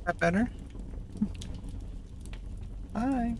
that better? Hi.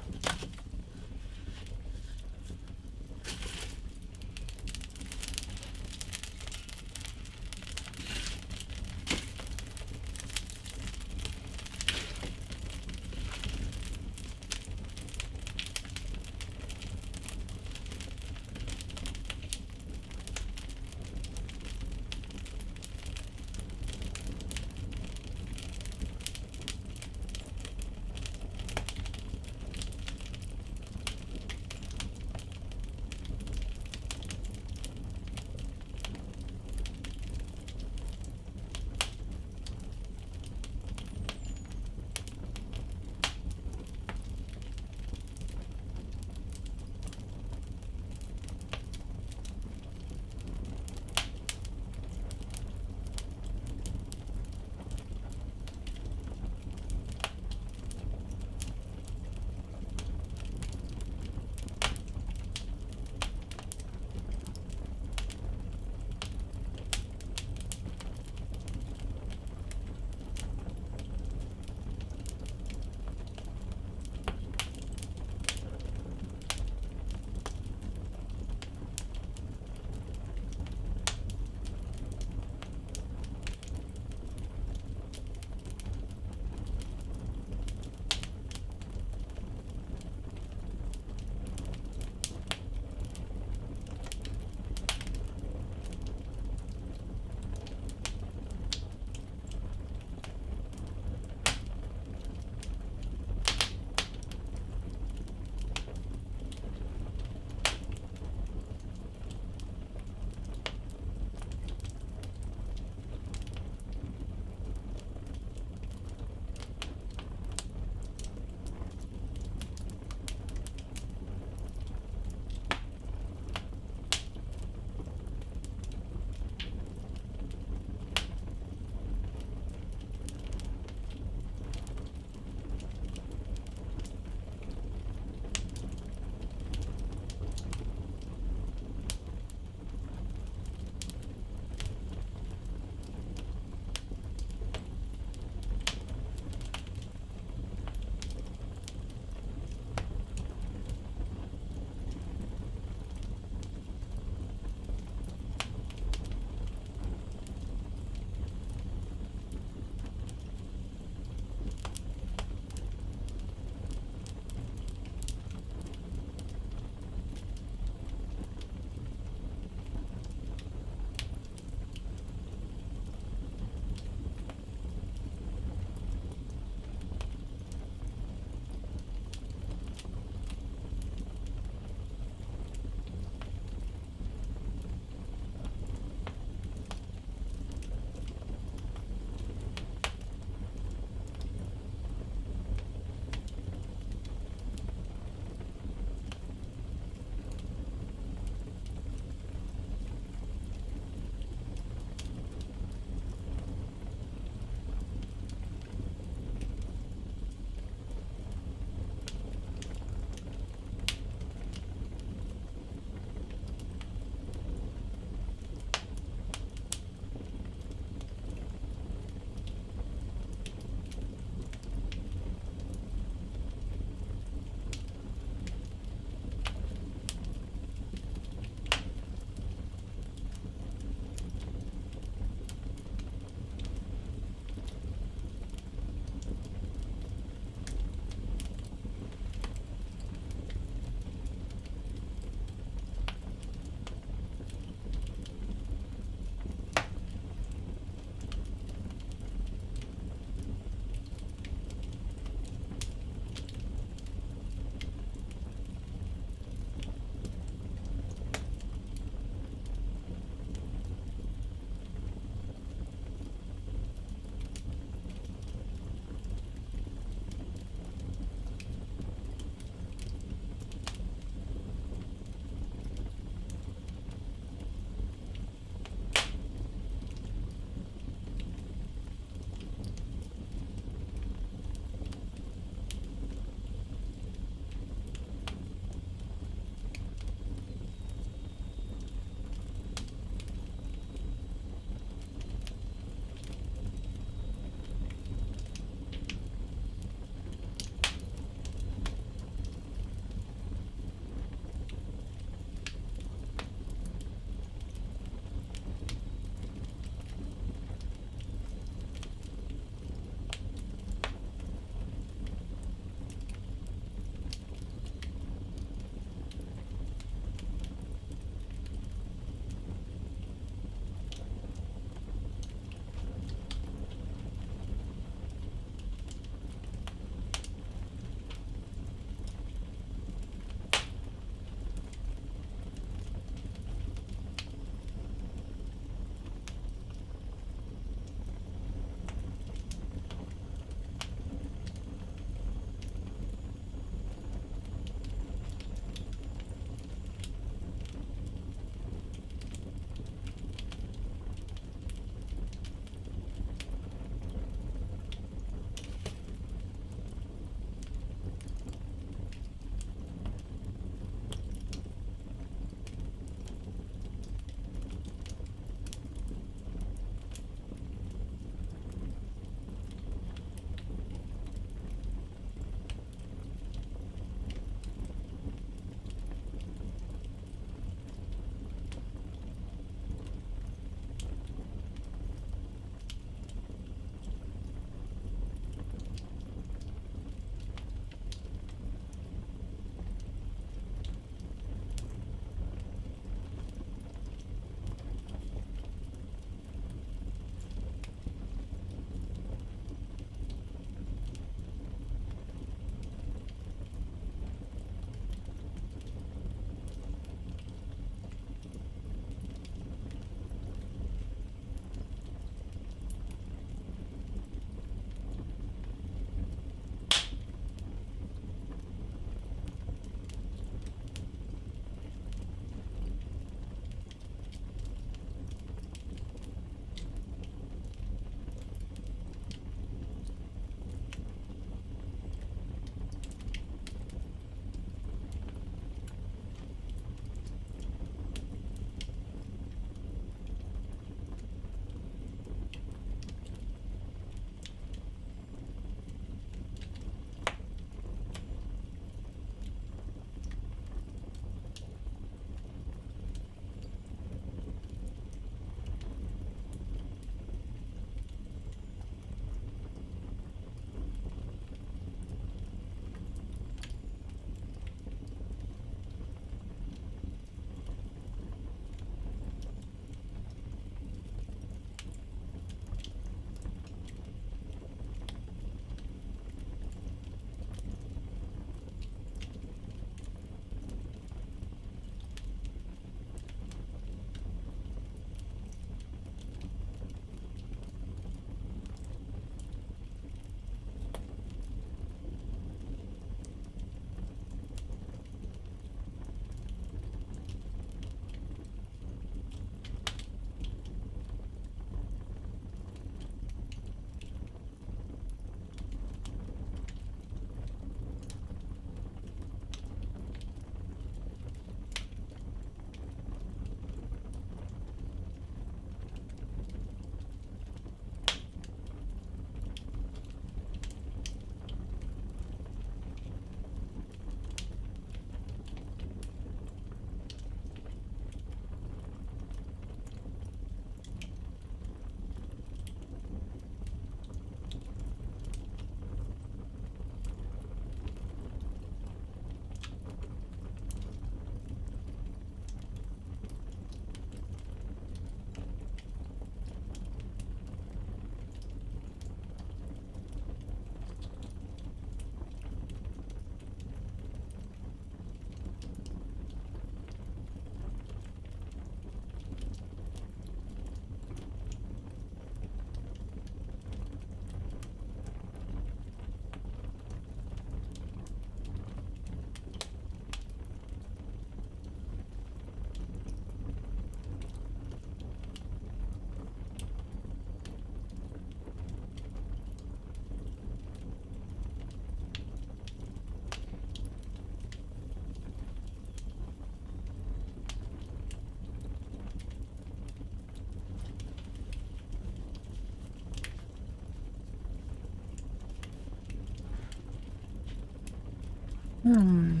Hmm.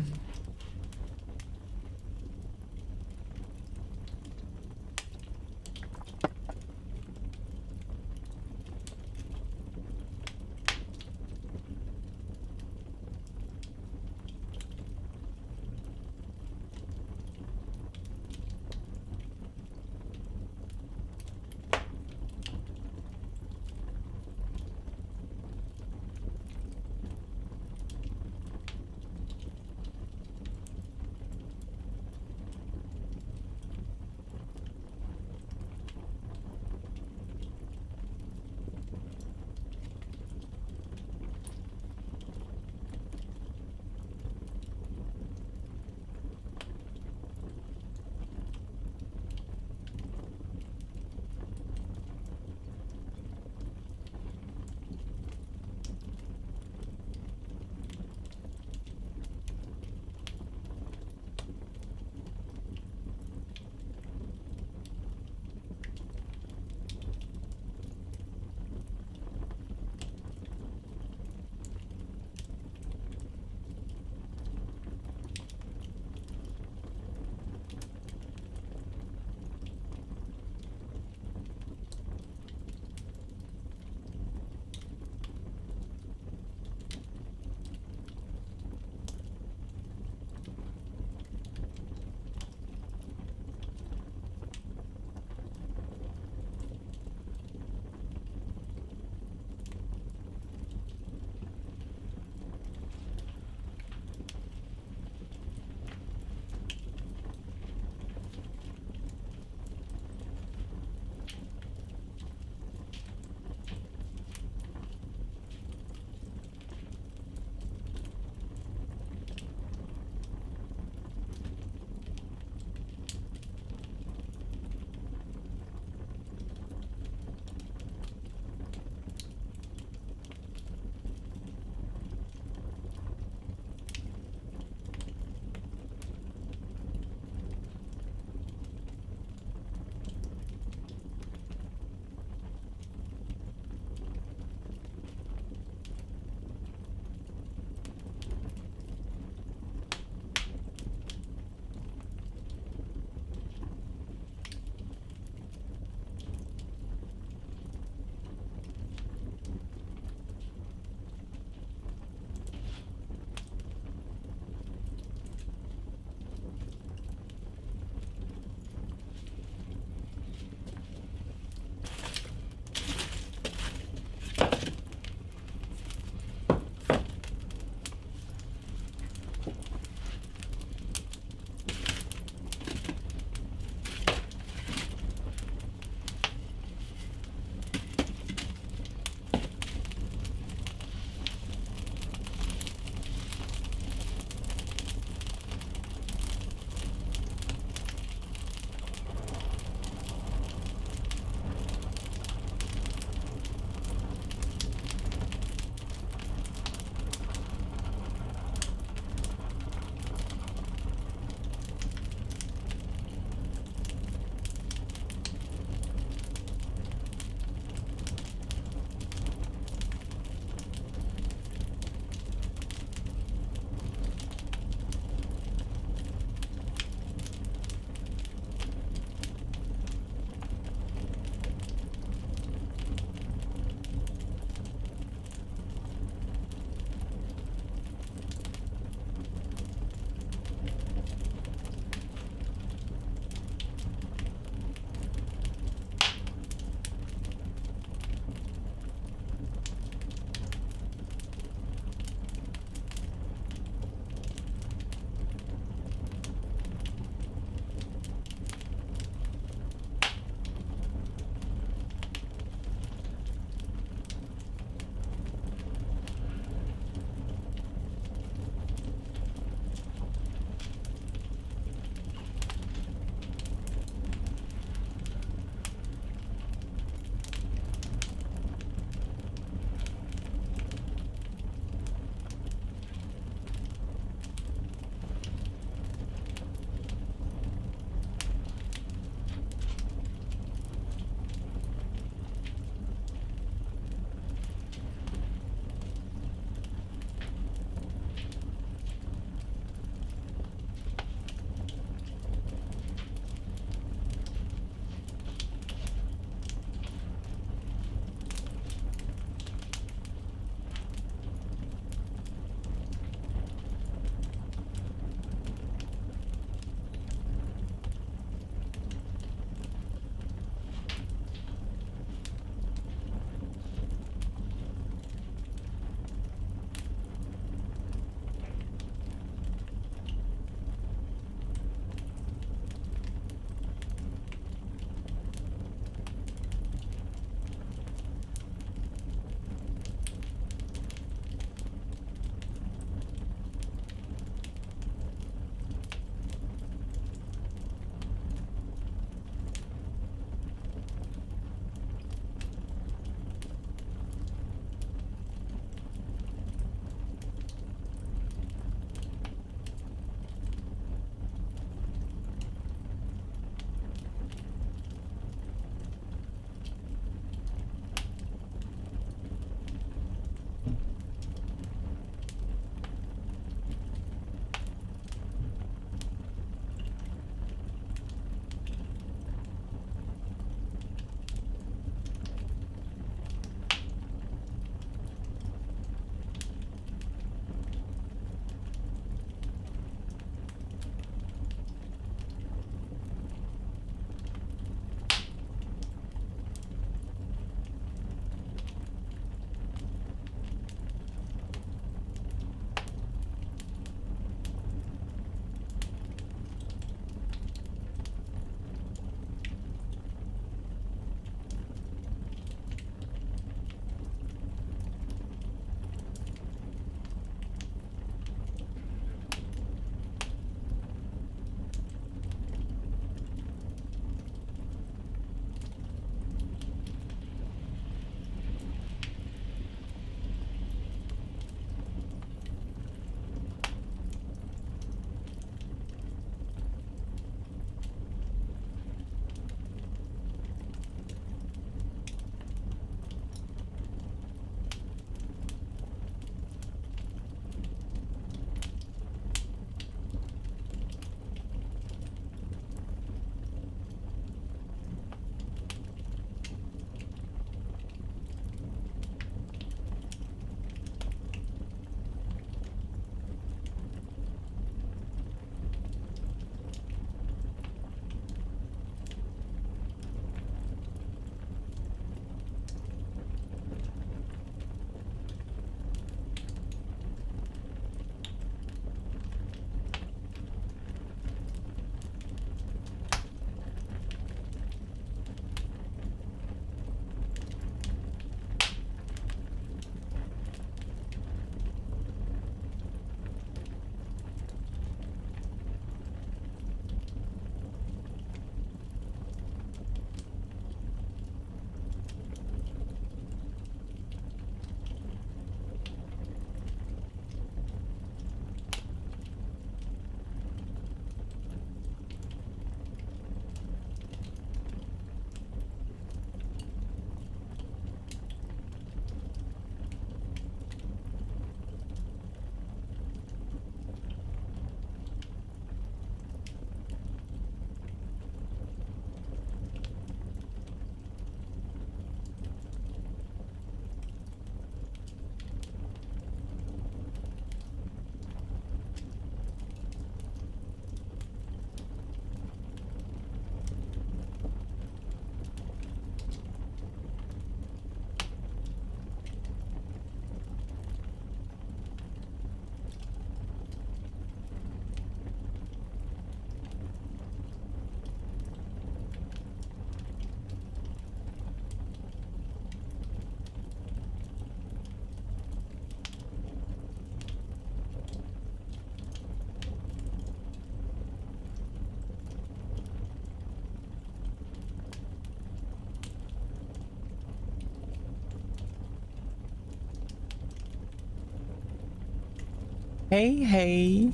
Hey, hey.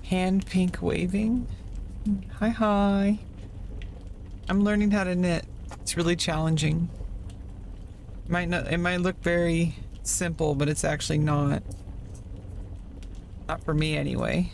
Hand pink waving. Hi, hi. I'm learning how to knit. It's really challenging. It might look very simple, but it's actually not. Not for me anyway.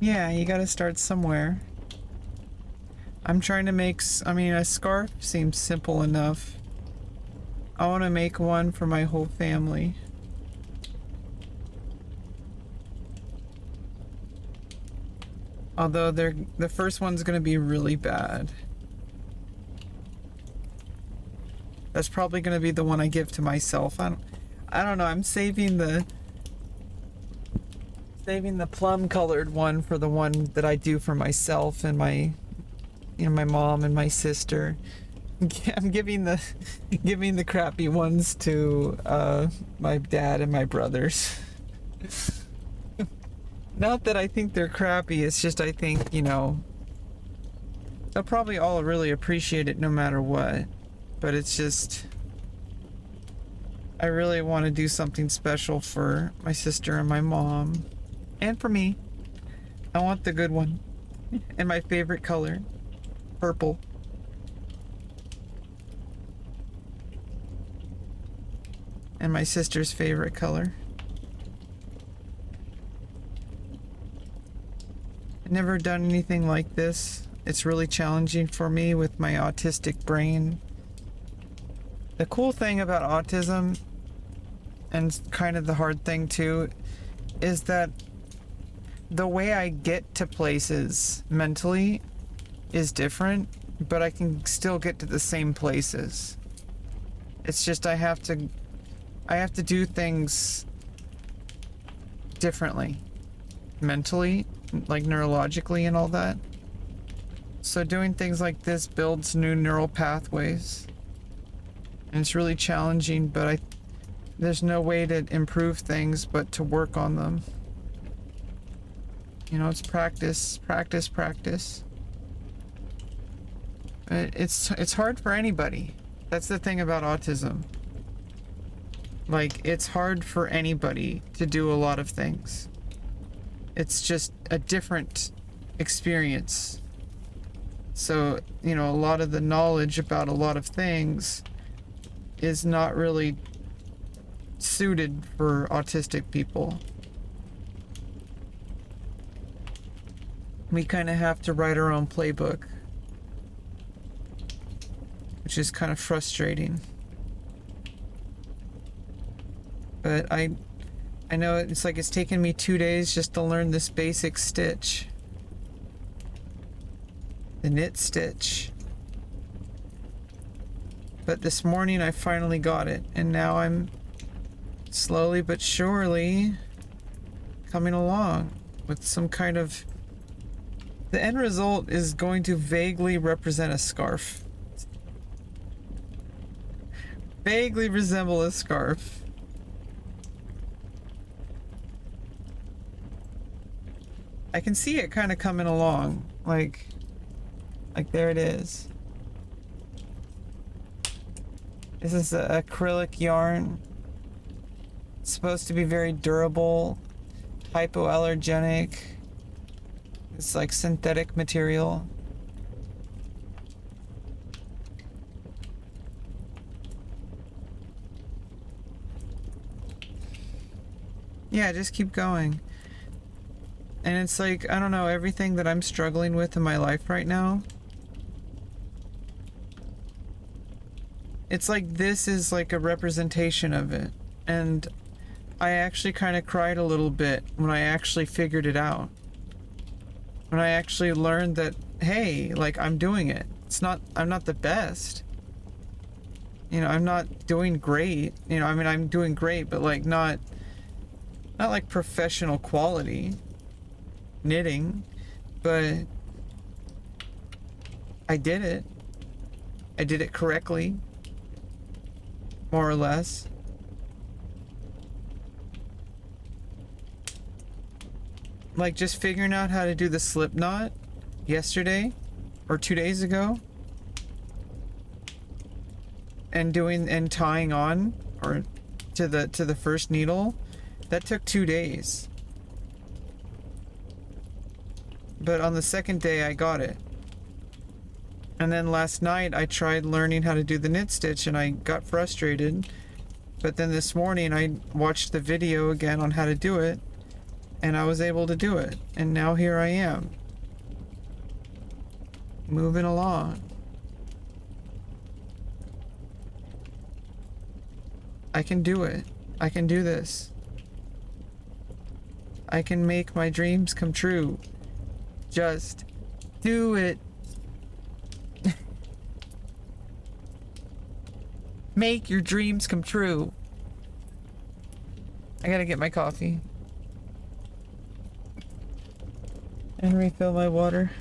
Yeah, you gotta start somewhere. I'm trying to make, a scarf seems simple enough. I want to make one for my whole family. Although the first one's gonna be really bad. That's probably gonna be the one I give to myself. I don't know. I'm saving the plum colored one for the one that I do for myself and my mom and my sister. I'm giving the crappy ones to my dad and my brothers. Not that I think they're crappy, it's just I think, they'll probably all really appreciate it no matter what. But it's just, I really want to do something special for my sister and my mom. And for me. I want the good one. And my favorite color. Purple. And my sister's favorite color. I've never done anything like this. It's really challenging for me with my autistic brain. The cool thing about autism, and kind of the hard thing too, is that the way I get to places mentally is different, but I can still get to the same places. It's just I have to do things differently, mentally, like neurologically and all that. So doing things like this builds new neural pathways. And it's really challenging, but there's no way to improve things but to work on them. It's practice, practice, practice. It's hard for anybody. That's the thing about autism. Like, it's hard for anybody to do a lot of things. It's just a different experience. So, a lot of the knowledge about a lot of things is not really suited for autistic people. We kind of have to write our own playbook, which is kind of frustrating. But I know it's like it's taken me 2 days just to learn this basic stitch. The knit stitch. But this morning I finally got it, and now I'm slowly but surely coming along with some kind of... The end result is going to vaguely represent a scarf. Vaguely resemble a scarf. I can see it kind of coming along. Like there it is. This is an acrylic yarn. It's supposed to be very durable, hypoallergenic. It's like synthetic material. Yeah, just keep going. And it's like, I don't know, everything that I'm struggling with in my life right now, it's like this is like a representation of it. And I actually kind of cried a little bit when I actually figured it out. When I actually learned that, hey, like I'm doing it. I'm not the best. You know, I'm not doing great. You know, I mean, I'm doing great, but like not like professional quality knitting, but I did it. I did it correctly, more or less. Like just figuring out how to do the slip knot yesterday or 2 days ago and tying on or to the first needle, that took 2 days. But on the second day I got it. And then last night I tried learning how to do the knit stitch and I got frustrated. But then this morning I watched the video again on how to do it and I was able to do it. And now here I am. Moving along. I can do it. I can do this. I can make my dreams come true. Just do it. Make your dreams come true. I gotta get my coffee. And refill my water.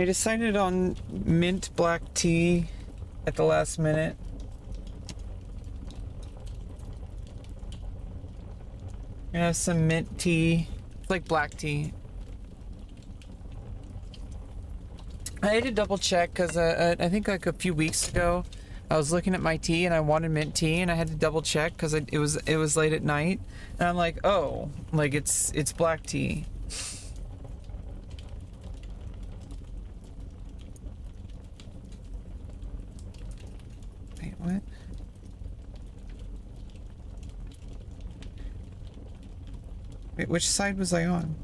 I decided on mint black tea at the last minute. I have some mint tea. It's like black tea. I had to double check because I think like a few weeks ago I was looking at my tea and I wanted mint tea and I had to double check because it was late at night and I'm like, oh, like it's black tea. Wait, what? Wait, which side was I on?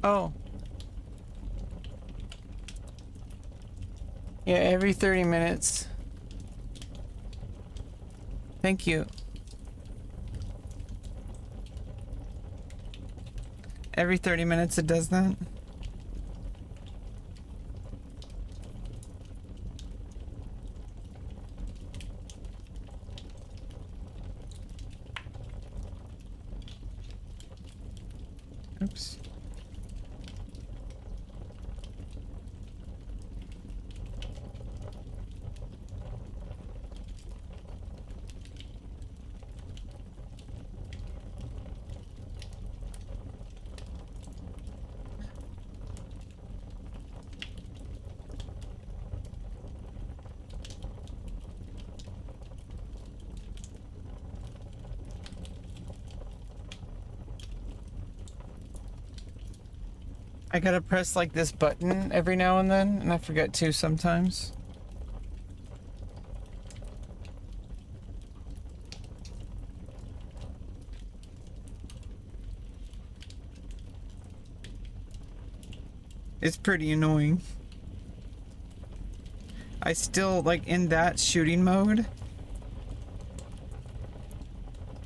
Oh, Yeah, every 30 minutes. Thank you. Every 30 minutes it does that? Oops. I gotta press like this button every now and then, and I forget to sometimes. It's pretty annoying. I still, like, in that shooting mode,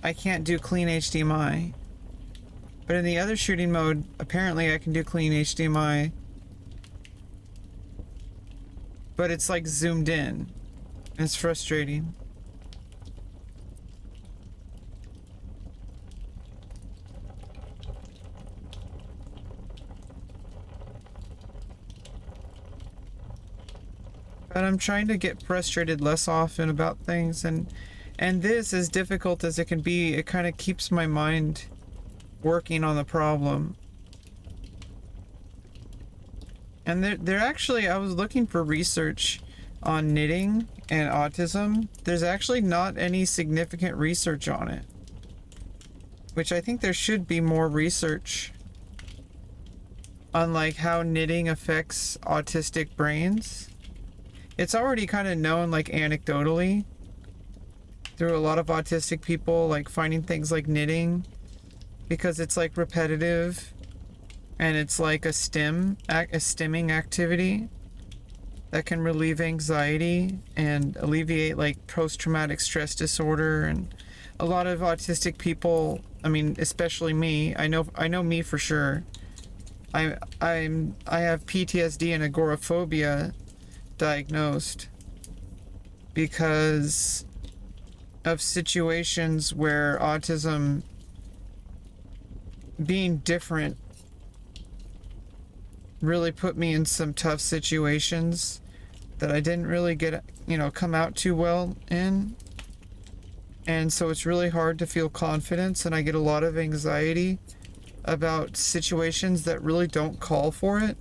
I can't do clean HDMI. But in the other shooting mode, apparently I can do clean HDMI. But it's like zoomed in. It's frustrating. But I'm trying to get frustrated less often about things, and this, as difficult as it can be, it kind of keeps my mind working on the problem. And there actually, I was looking for research on knitting and autism. There's actually not any significant research on it, which I think there should be more research on like how knitting affects autistic brains. It's already kind of known, like, anecdotally through a lot of autistic people, like finding things like knitting, because it's like repetitive and it's like a stimming activity that can relieve anxiety and alleviate like post-traumatic stress disorder. And a lot of autistic people, I mean, especially me, I know me for sure. I have PTSD and agoraphobia diagnosed because of situations where autism, being different, really put me in some tough situations that I didn't really get, come out too well in. And so it's really hard to feel confidence, and I get a lot of anxiety about situations that really don't call for it.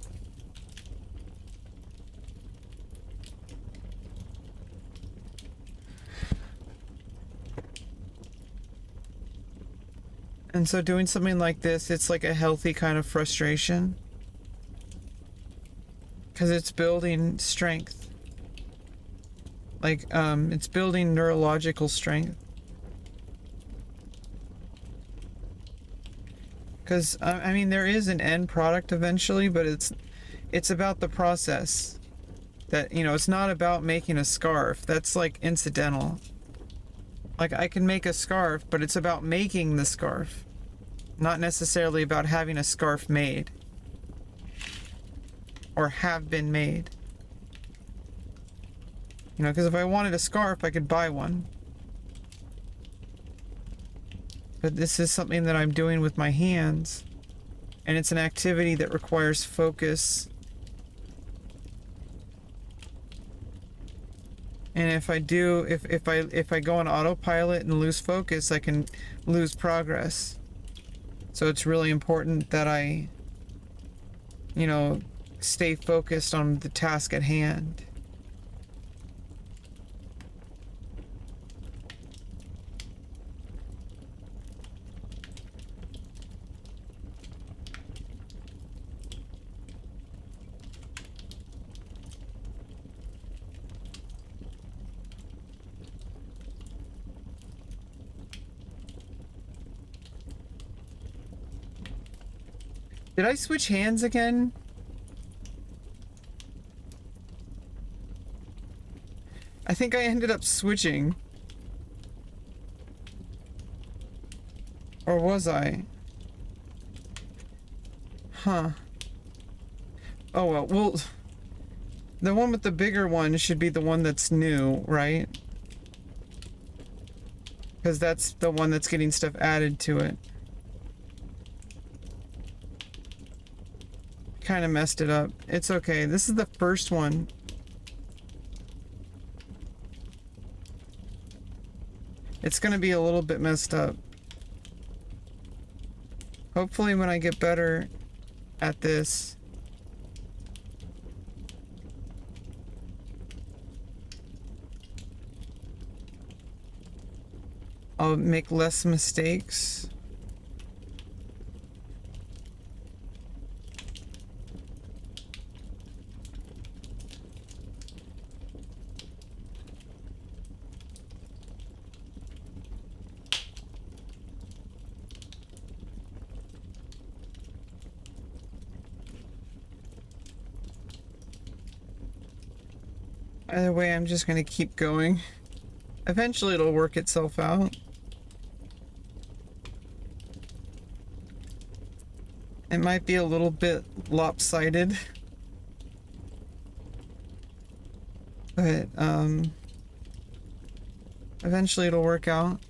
And so doing something like this, it's like a healthy kind of frustration, because it's building strength. Like, it's building neurological strength. Because, I mean, there is an end product eventually, but it's about the process. That, it's not about making a scarf. That's, like, incidental. Like, I can make a scarf, but it's about making the scarf. Not necessarily about having a scarf made. Or have been made. Because if I wanted a scarf, I could buy one. But this is something that I'm doing with my hands. And it's an activity that requires focus. And if I go on autopilot and lose focus, I can lose progress. So it's really important that I, stay focused on the task at hand. Did I switch hands again? I think I ended up switching. Or was I? Huh. Oh well, the one with the bigger one should be the one that's new, right? Because that's the one that's getting stuff added to it. Kind of messed it up. It's okay. This is the first one. It's gonna be a little bit messed up. Hopefully when I get better at this, I'll make less mistakes. Either way, I'm just gonna keep going. Eventually it'll work itself out. It might be a little bit lopsided, but eventually it'll work out.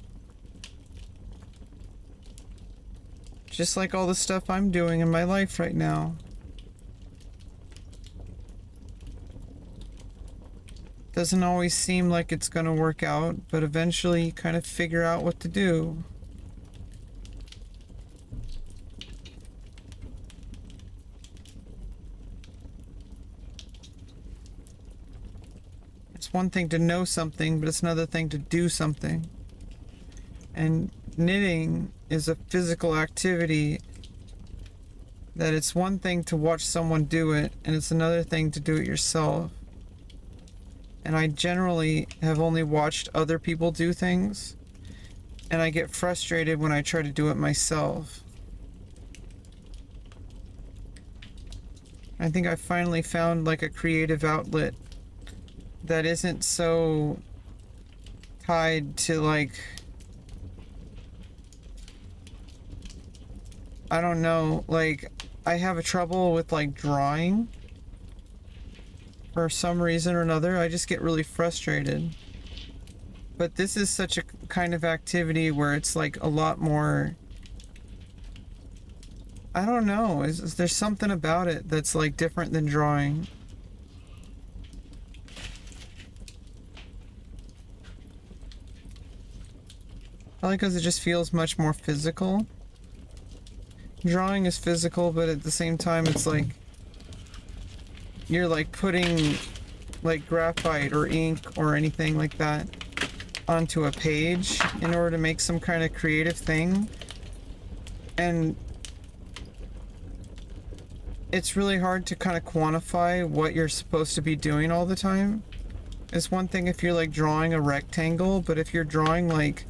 Just like all the stuff I'm doing in my life right now. Doesn't always seem like it's gonna work out, but eventually you kind of figure out what to do. It's one thing to know something, but it's another thing to do something. And knitting is a physical activity that it's one thing to watch someone do it, and it's another thing to do it yourself. And I generally have only watched other people do things, and I get frustrated when I try to do it myself. I think I finally found like a creative outlet that isn't so tied to like, I don't know, like I have a trouble with like drawing. For some reason or another, I just get really frustrated. But this is such a kind of activity where it's like a lot more, I don't know, there's something about it that's like different than drawing. Probably because it just feels much more physical. Drawing is physical, but at the same time it's like you're like putting like graphite or ink or anything like that onto a page in order to make some kind of creative thing. And it's really hard to kind of quantify what you're supposed to be doing all the time. It's one thing if you're like drawing a rectangle, but if you're drawing like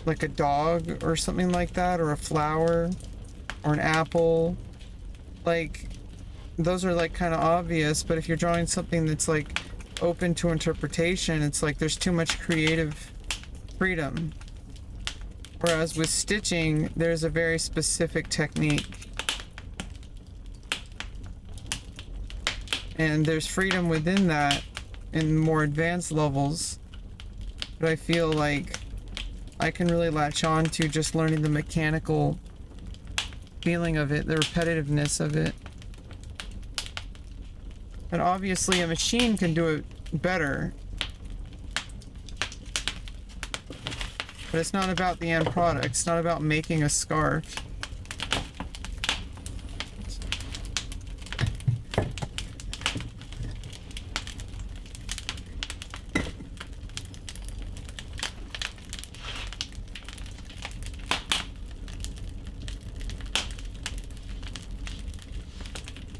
a dog or something like that, or a flower or an apple, like those are like kind of obvious. But if you're drawing something that's like open to interpretation, it's like there's too much creative freedom. Whereas with stitching, there's a very specific technique, and there's freedom within that in more advanced levels. But I feel like I can really latch on to just learning the mechanical feeling of it, the repetitiveness of it. And obviously a machine can do it better. But it's not about the end product. It's not about making a scarf.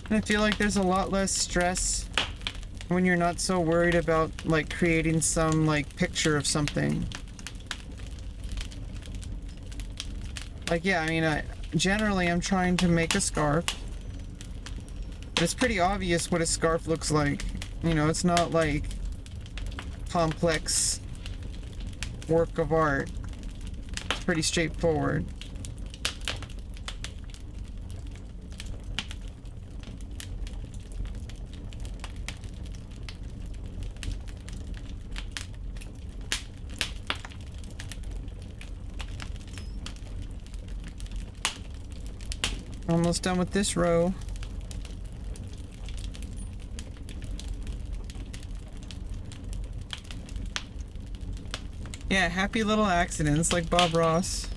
I feel like there's a lot less stress when you're not so worried about like creating some like picture of something. Like, yeah, I mean, generally I'm trying to make a scarf. But it's pretty obvious what a scarf looks like. You know, it's not like complex work of art. It's pretty straightforward. Almost done with this row. Yeah, happy little accidents like Bob Ross.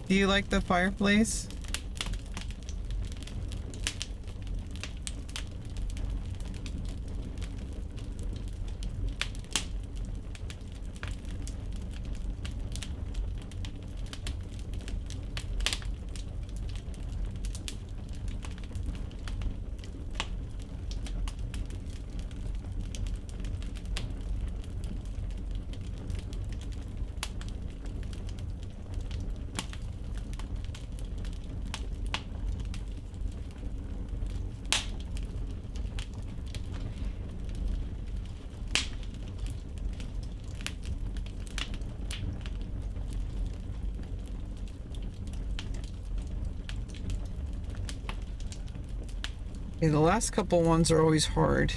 Do you like the fireplace? Okay, the last couple ones are always hard.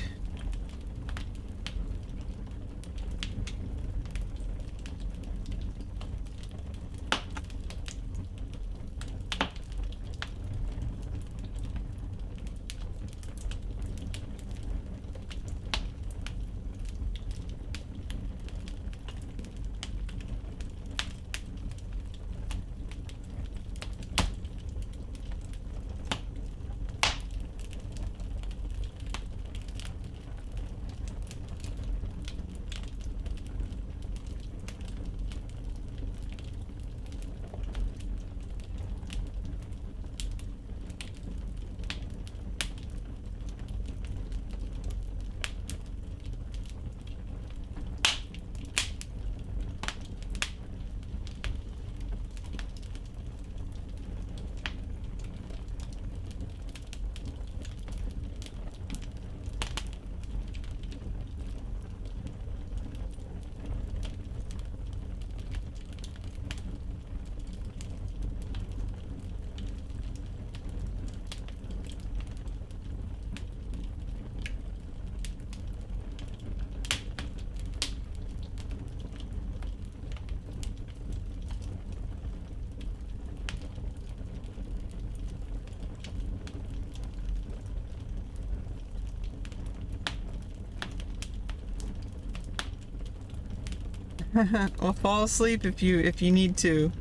Well, fall asleep if you need to.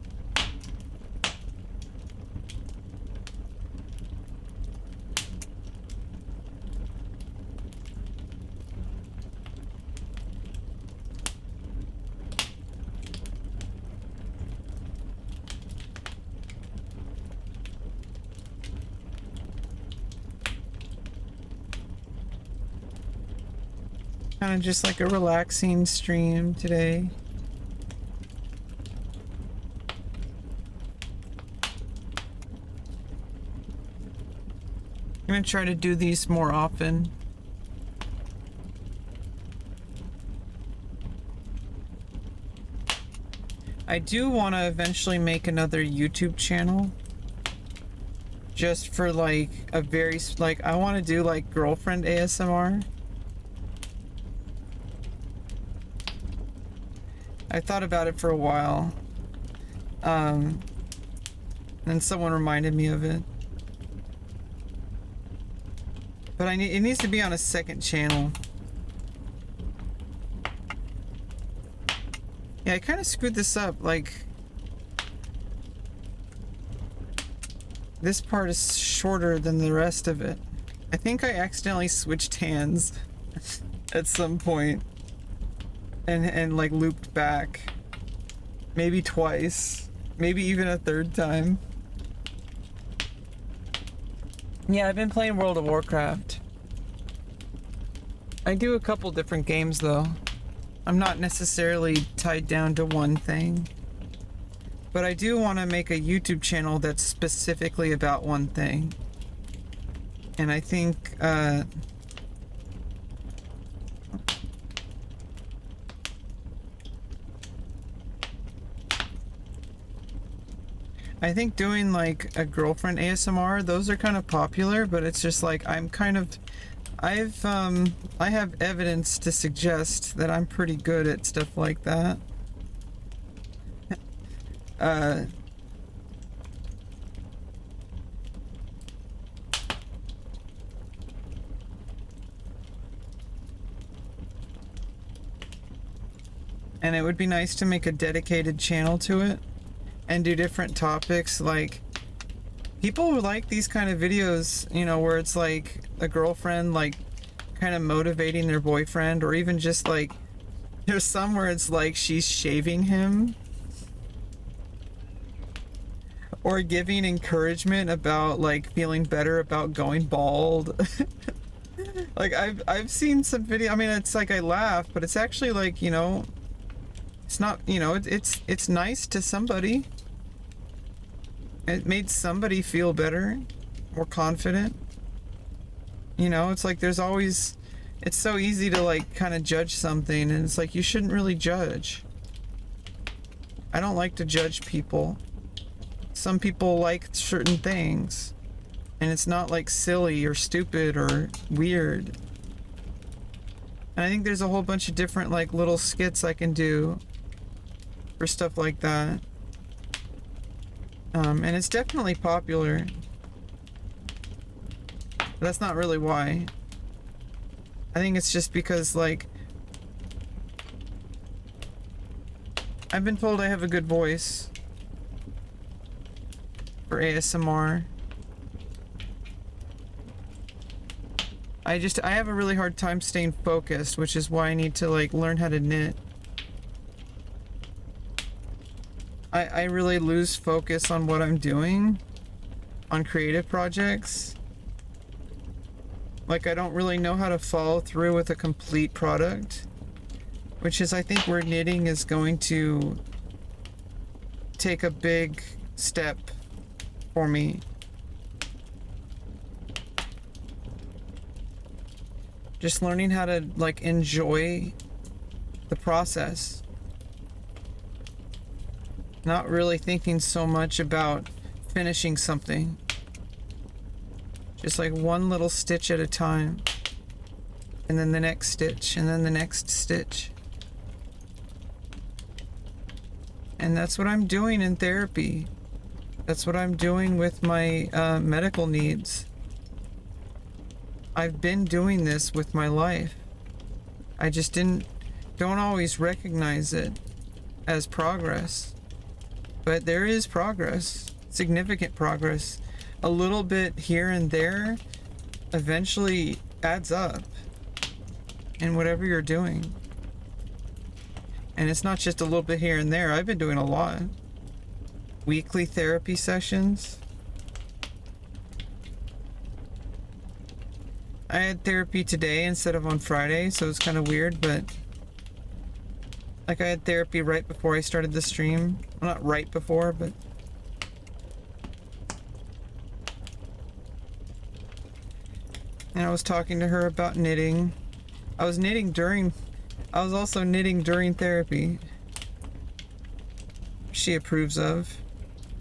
Kind of just like a relaxing stream today. I'm gonna try to do these more often. I do want to eventually make another YouTube channel. Just for like a very, like, I want to do like girlfriend ASMR. I thought about it for a while. Then someone reminded me of it. But it needs to be on a second channel. Yeah, I kind of screwed this up. Like, this part is shorter than the rest of it. I think I accidentally switched hands at some point and like looped back. Maybe twice. Maybe even a third time. Yeah, I've been playing World of Warcraft. I do a couple different games though. I'm not necessarily tied down to one thing. But I do want to make a YouTube channel that's specifically about one thing. And I think I think doing like a girlfriend ASMR, those are kind of popular, but it's just like I have evidence to suggest that I'm pretty good at stuff like that. uh and it would be nice to make a dedicated channel to it and do different topics. Like, people would like these kind of videos, you know, where it's like a girlfriend like kind of motivating their boyfriend, or even just like there's some where it's like she's shaving him or giving encouragement about like feeling better about going bald. Like I've seen some video. I mean, it's like I laugh, but it's actually like, you know, it's not, you know, it's nice to somebody. It made somebody feel better, more confident. You know, it's like there's always, it's so easy to like kind of judge something, and it's like you shouldn't really judge. I don't like to judge people. Some people like certain things, and it's not like silly or stupid or weird. And I think there's a whole bunch of different like little skits I can do for stuff like that. And it's definitely popular. But that's not really why. I think it's just because, like, I've been told I have a good voice for ASMR. I have a really hard time staying focused, which is why I need to like learn how to knit. I really lose focus on what I'm doing on creative projects. Like, I don't really know how to follow through with a complete product, which is, I think, where knitting is going to take a big step for me. Just learning how to like enjoy the process. Not really thinking so much about finishing something. Just like one little stitch at a time. And then the next stitch, and then the next stitch. And that's what I'm doing in therapy. That's what I'm doing with my medical needs. I've been doing this with my life. I just don't always recognize it as progress. But there is progress, significant progress. A little bit here and there eventually adds up in whatever you're doing. And it's not just a little bit here and there. I've been doing a lot. Weekly therapy sessions. I had therapy today instead of on Friday, so it's kind of weird, but like I had therapy right before I started the stream. Well, not right before, but and I was talking to her about knitting. I was also knitting during therapy. She approves of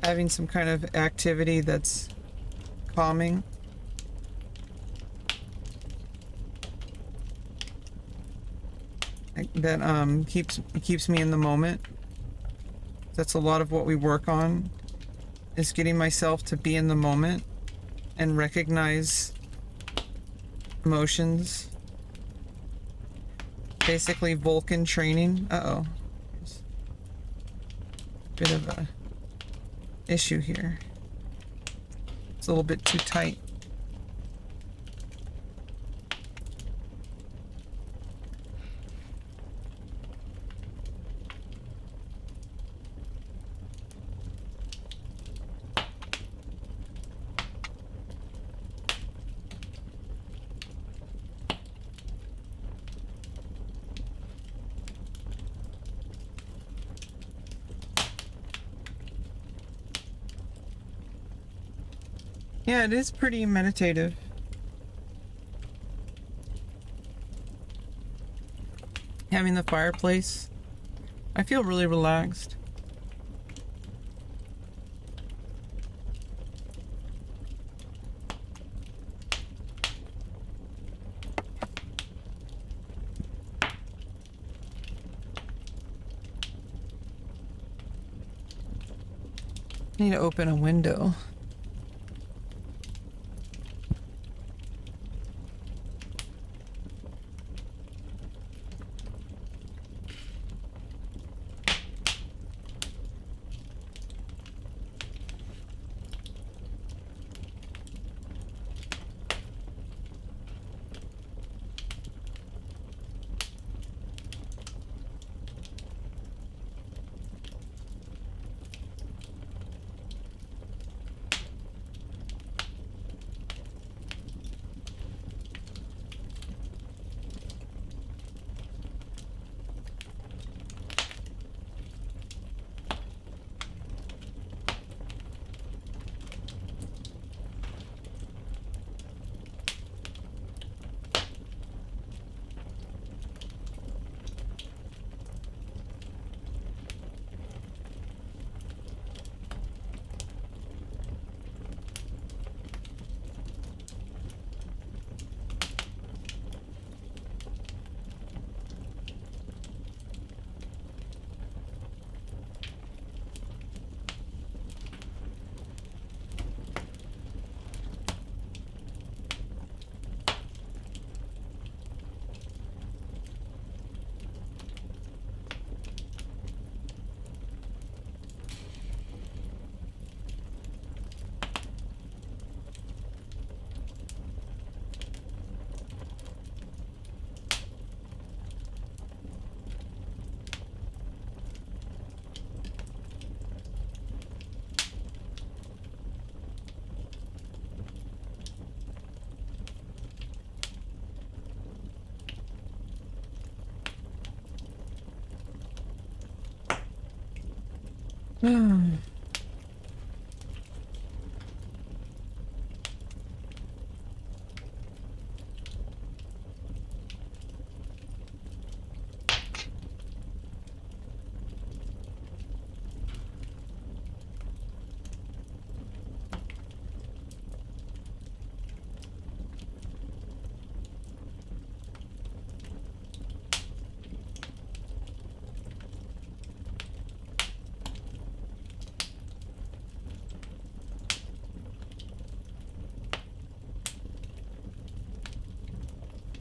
having some kind of activity that's calming. That keeps me in the moment. That's a lot of what we work on, is getting myself to be in the moment and recognize emotions. Basically Vulcan training. Uh-oh. Bit of a issue here. It's a little bit too tight. Yeah, it is pretty meditative. Having the fireplace, I feel really relaxed. Need to open a window.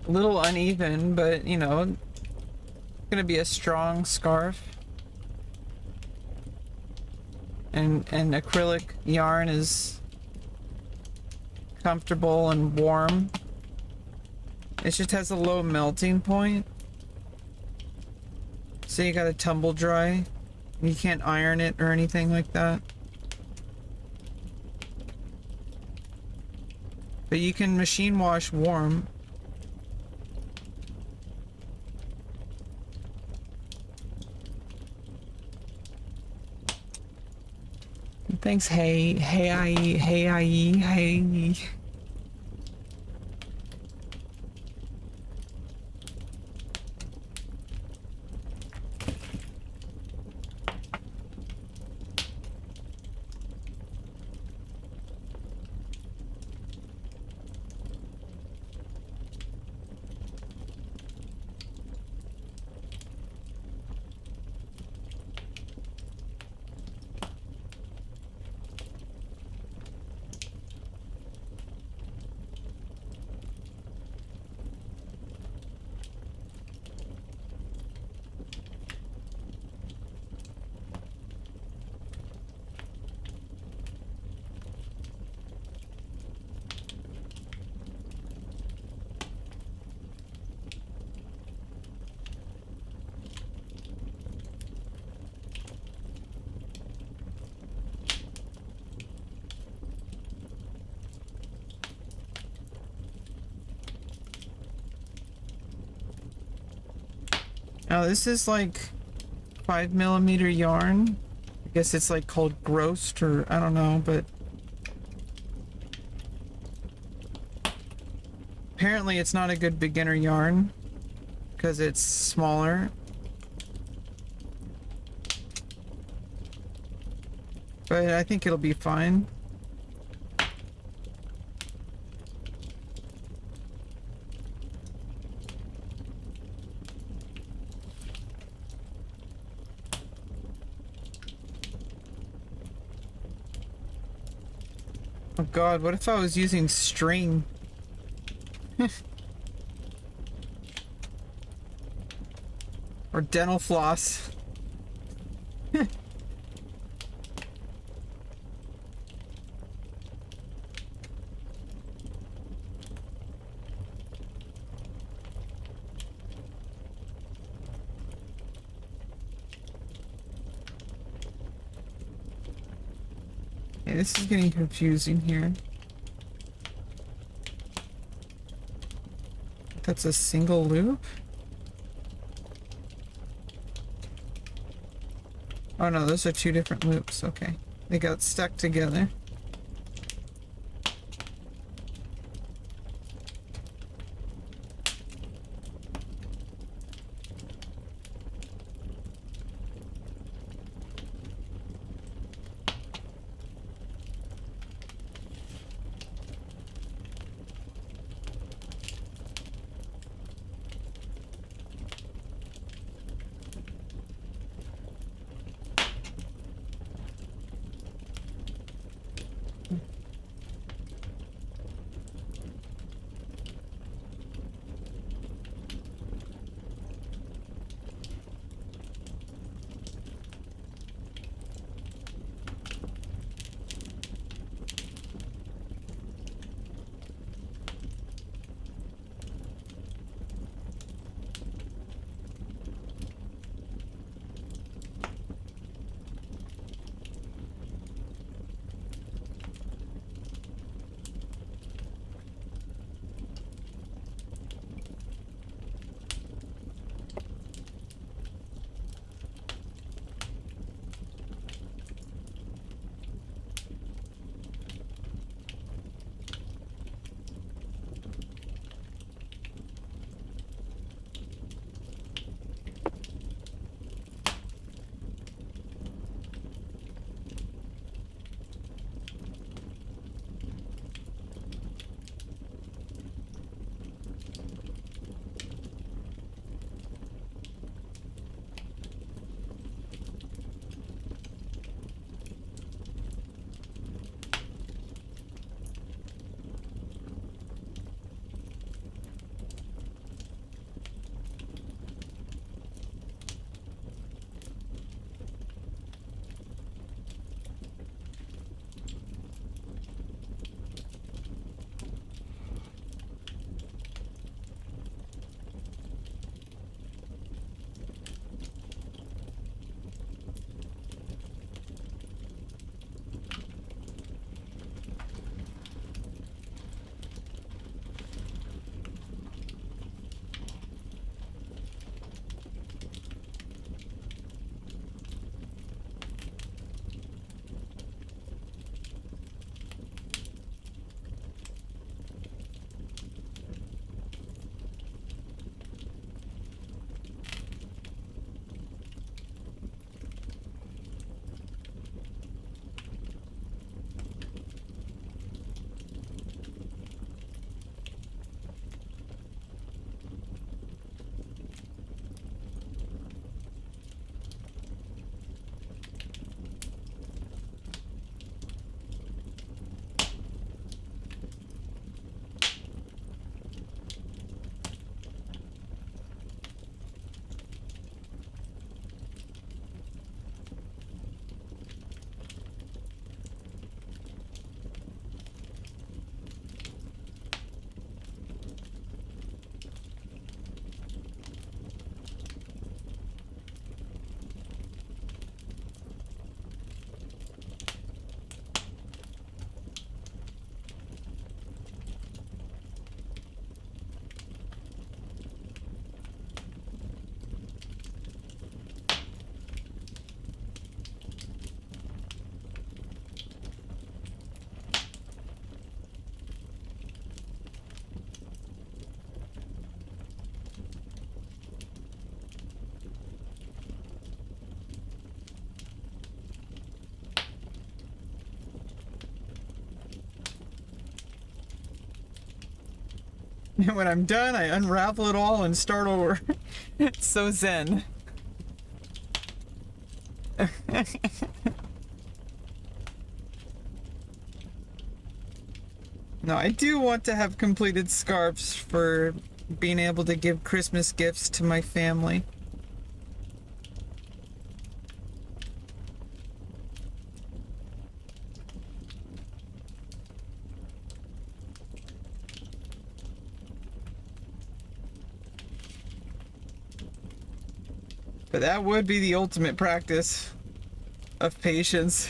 A little uneven, but you know, gonna be a strong scarf. And acrylic yarn is comfortable and warm. It just has a low melting point. So you gotta tumble dry. You can't iron it or anything like that. But you can machine wash warm. Thanks, hey. Now this is like 5mm yarn. I guess it's like called grossed, or I don't know, but apparently it's not a good beginner yarn because it's smaller. But I think it'll be fine. Oh god, what if I was using string? Or dental floss? Okay, this is getting confusing here. That's a single loop? Oh no, those are two different loops. Okay. They got stuck together. And when I'm done, I unravel it all and start over. It's so zen. No, I do want to have completed scarves for being able to give Christmas gifts to my family. But that would be the ultimate practice of patience.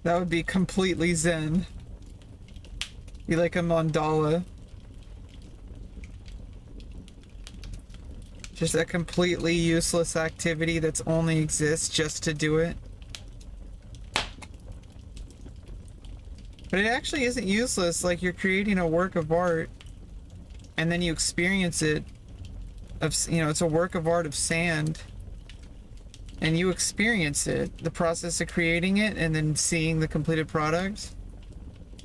That would be completely zen. Be like a mandala. Just a completely useless activity that's only exists just to do it. But it actually isn't useless, like you're creating a work of art and then you experience it it's a work of art of sand and you experience it, the process of creating it and then seeing the completed product.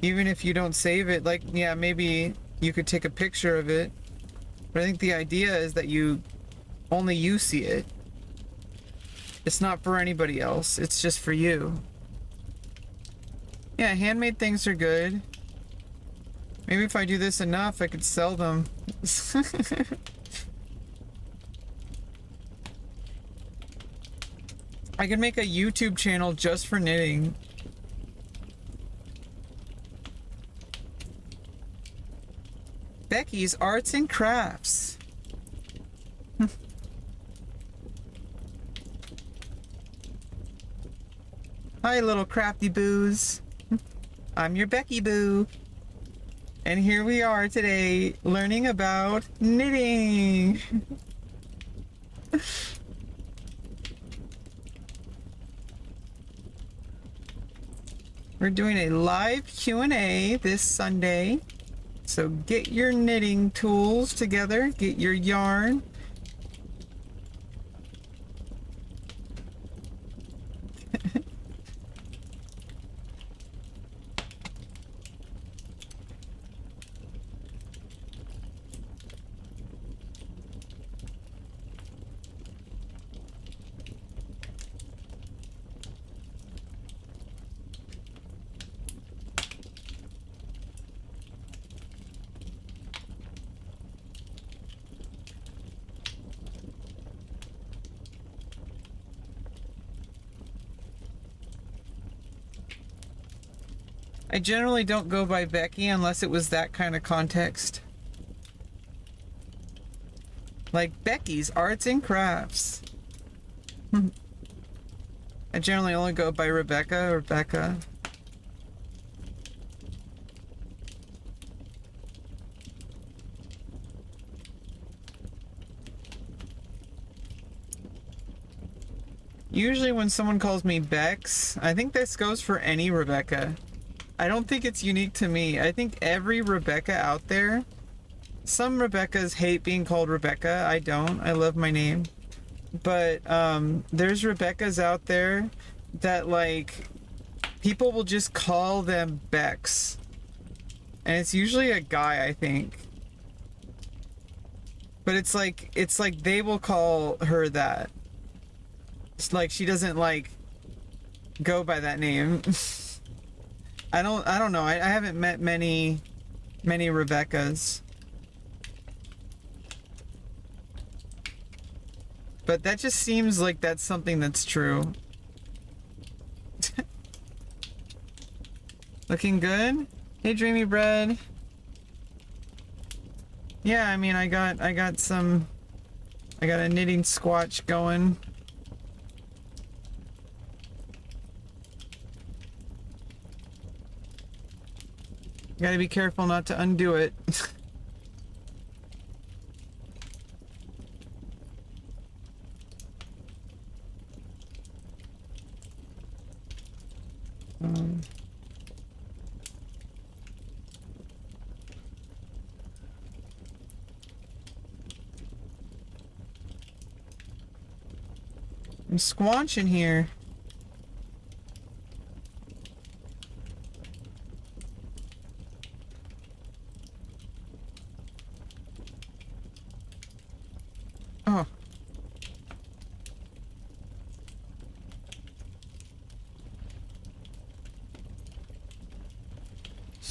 Even if you don't save it, like, yeah, maybe you could take a picture of it, but I think the idea is that only you see it. It's not for anybody else, it's just for you. Yeah, handmade things are good. Maybe if I do this enough, I could sell them. I could make a YouTube channel just for knitting. Becky's Arts and Crafts. Hi, little crafty boos. I'm your Becky Boo. And here we are today learning about knitting. We're doing a live Q&A this Sunday. So get your knitting tools together, get your yarn. I generally don't go by Becky unless it was that kind of context. Like Becky's Arts and Crafts. I generally only go by Rebecca or Becca. Usually when someone calls me Bex, I think this goes for any Rebecca. I don't think it's unique to me. I think every Rebecca out there, some Rebeccas hate being called Rebecca. I don't. I love my name. But there's Rebeccas out there that, like, people will just call them Bex. And it's usually a guy, I think. But it's like they will call her that. It's like she doesn't, like, go by that name. I don't know. I haven't met many Rebeccas. But that just seems like that's something that's true. Looking good? Hey, Dreamy Bread. Yeah, I mean, I got a knitting squatch going. Gotta be careful not to undo it. I'm squanching here. Oh.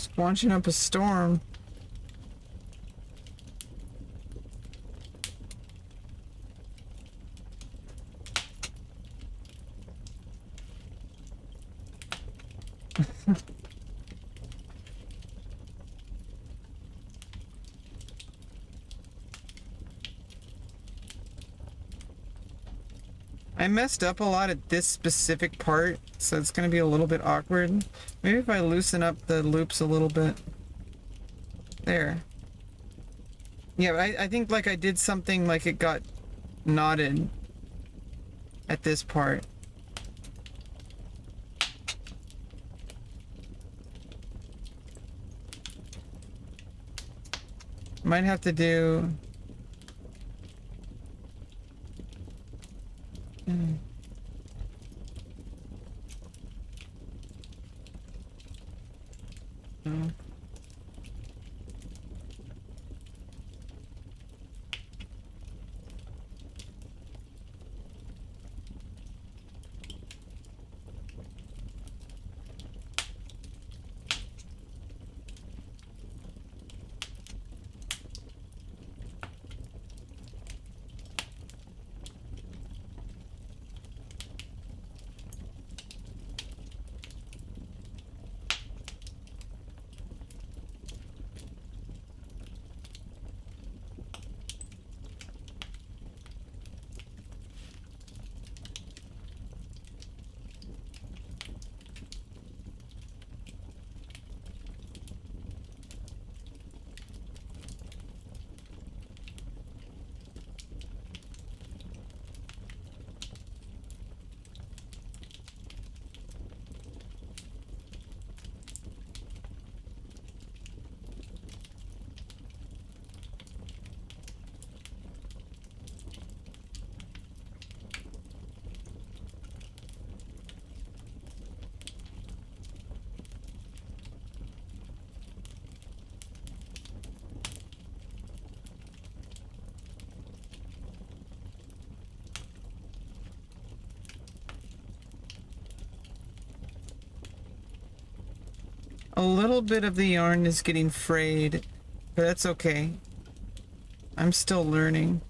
Squanching up a storm. I messed up a lot at this specific part, so it's going to be a little bit awkward. Maybe if I loosen up the loops a little bit. There. Yeah, I think like I did something like it got knotted at this part. Might have to do... No. A little bit of the yarn is getting frayed, but that's okay. I'm still learning.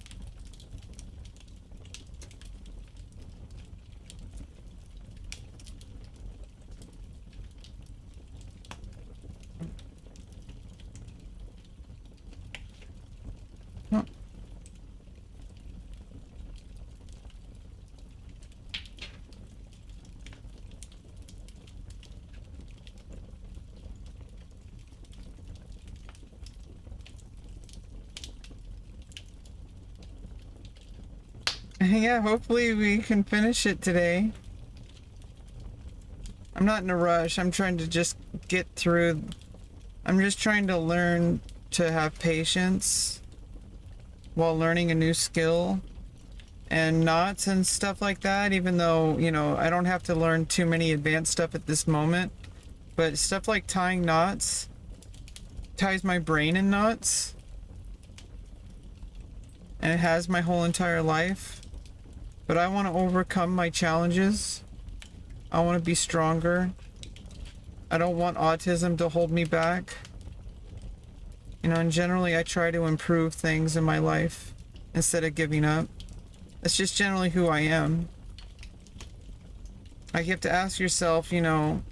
Oh. Yeah, hopefully we can finish it today. I'm not in a rush. I'm trying to just get through. I'm just trying to learn to have patience while learning a new skill and knots and stuff like that, even though, you know, I don't have to learn too many advanced stuff at this moment. But stuff like tying knots ties my brain in knots. And it has my whole entire life. But I want to overcome my challenges. I want to be stronger. I don't want autism to hold me back. You know, and generally I try to improve things in my life instead of giving up. That's just generally who I am. Like, you have to ask yourself, you know,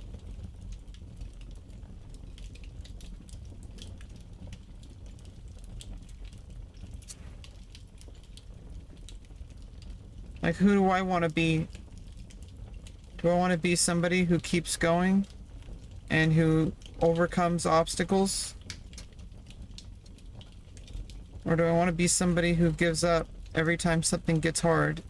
like, who do I want to be? Do I want to be somebody who keeps going and who overcomes obstacles? Or do I want to be somebody who gives up every time something gets hard?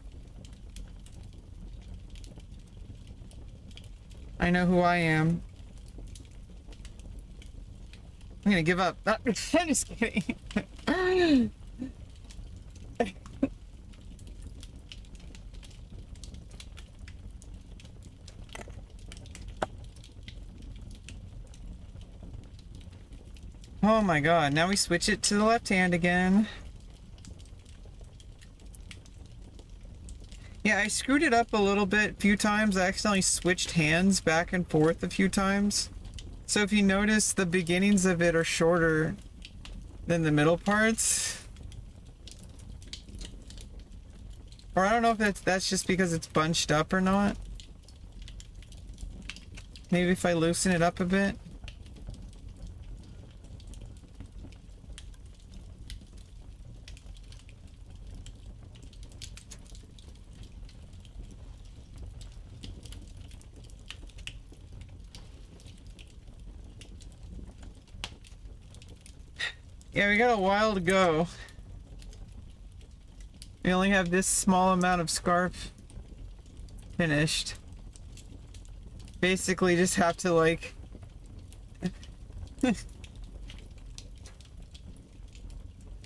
I know who I am. I'm gonna give up. I'm just kidding. Oh my god, now we switch it to the left hand again. Yeah, I screwed it up a little bit a few times. I accidentally switched hands back and forth a few times. So if you notice, the beginnings of it are shorter than the middle parts. Or I don't know if that's just because it's bunched up or not. Maybe if I loosen it up a bit. Yeah, we got a while to go. We only have this small amount of scarf finished. Basically just have to like I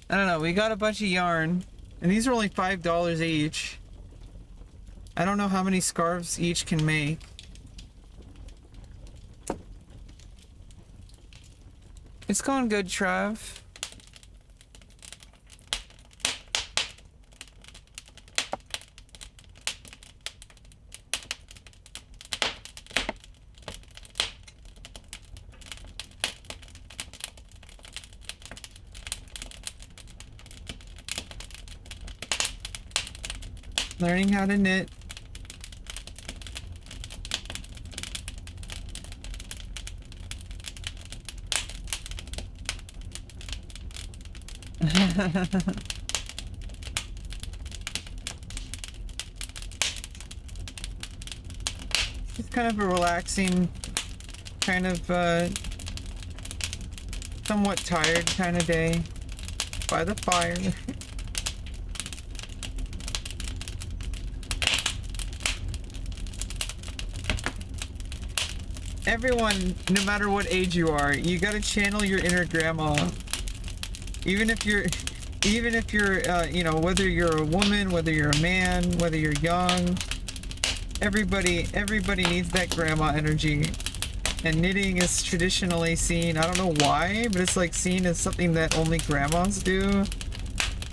don't know, we got a bunch of yarn and these are only $5 each. I don't know how many scarves each can make. It's going good, Trav. Learning how to knit. It's kind of a relaxing, kind of somewhat tired kind of day by the fire. Everyone, no matter what age you are, you gotta channel your inner grandma. Even if you're, you know, whether you're a woman, whether you're a man, whether you're young, everybody needs that grandma energy. And knitting is traditionally seen, I don't know why, but it's like seen as something that only grandmas do.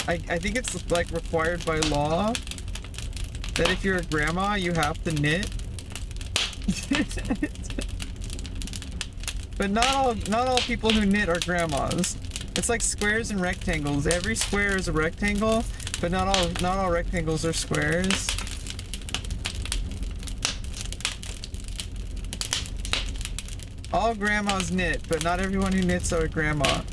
I think it's like required by law that if you're a grandma, you have to knit. But not all people who knit are grandmas. It's like squares and rectangles. Every square is a rectangle, but not all rectangles are squares. All grandmas knit, but not everyone who knits are a grandma.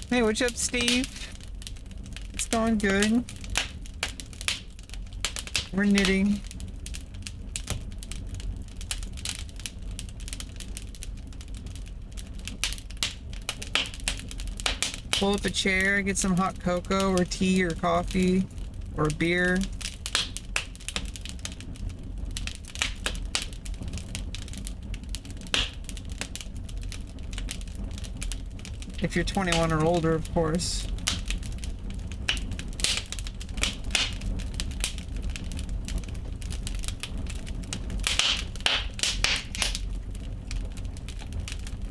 Hey, what's up, Steve? It's going good. We're knitting. Pull up a chair, get some hot cocoa or tea or coffee or beer. If you're 21 or older, of course.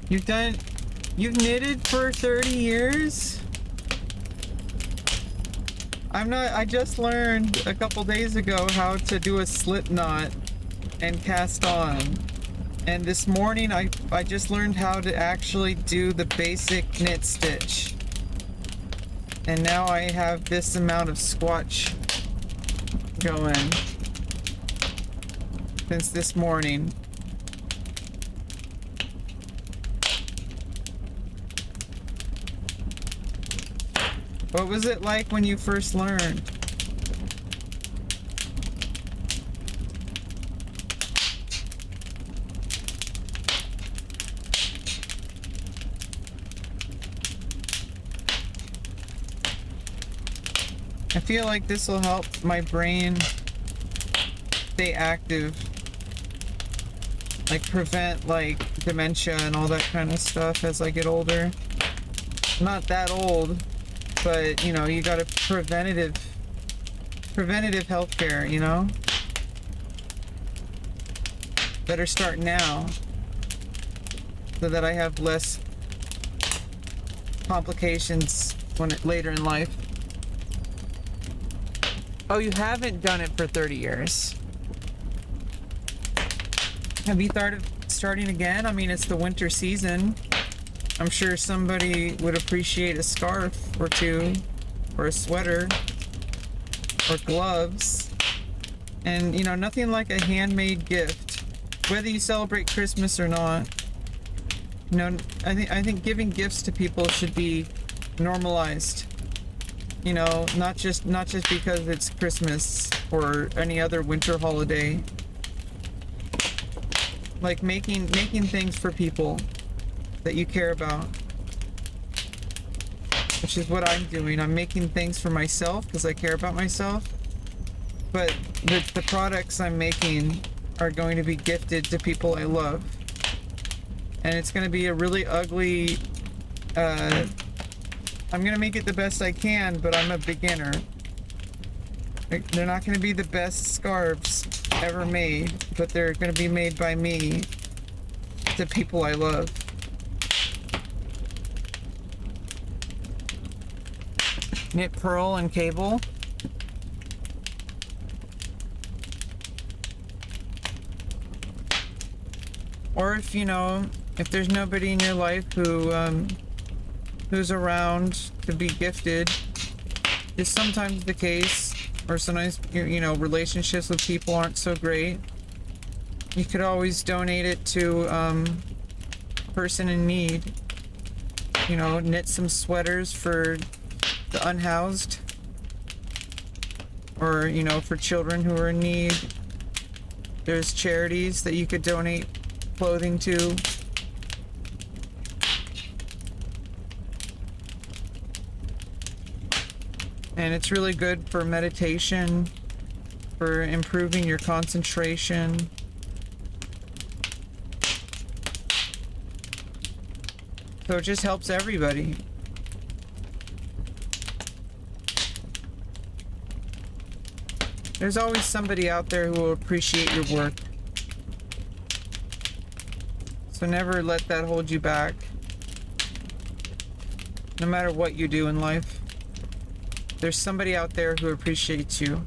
You've knitted for 30 years? I just learned a couple days ago how to do a slip knot and cast on. And this morning I just learned how to actually do the basic knit stitch. And now I have this amount of squatch going since this morning. What was it like when you first learned? I feel like this will help my brain stay active, like prevent like dementia and all that kind of stuff as I get older. I'm not that old, but you know, you got a preventative healthcare, you know? Better start now so that I have less complications later in life. Oh, you haven't done it for 30 years. Have you thought of starting again? I mean, it's the winter season. I'm sure somebody would appreciate a scarf or two, or a sweater, or gloves. And, you know, nothing like a handmade gift, whether you celebrate Christmas or not. You know, I think giving gifts to people should be normalized. You know, not just because it's Christmas or any other winter holiday. Like making things for people that you care about, which is what I'm doing. I'm making things for myself because I care about myself, but the products I'm making are going to be gifted to people I love, and it's going to be a really ugly I'm going to make it the best I can, but I'm a beginner. They're not going to be the best scarves ever made, but they're going to be made by me to people I love. Knit, purl, and cable. Or if, you know, if there's nobody in your life who's around to be gifted, it's sometimes the case, or sometimes, you know, relationships with people aren't so great. You could always donate it to a person in need. You know, knit some sweaters for the unhoused, or, you know, for children who are in need. There's charities that you could donate clothing to. And it's really good for meditation, for improving your concentration. So it just helps everybody. There's always somebody out there who will appreciate your work. So never let that hold you back. No matter what you do in life, there's somebody out there who appreciates you.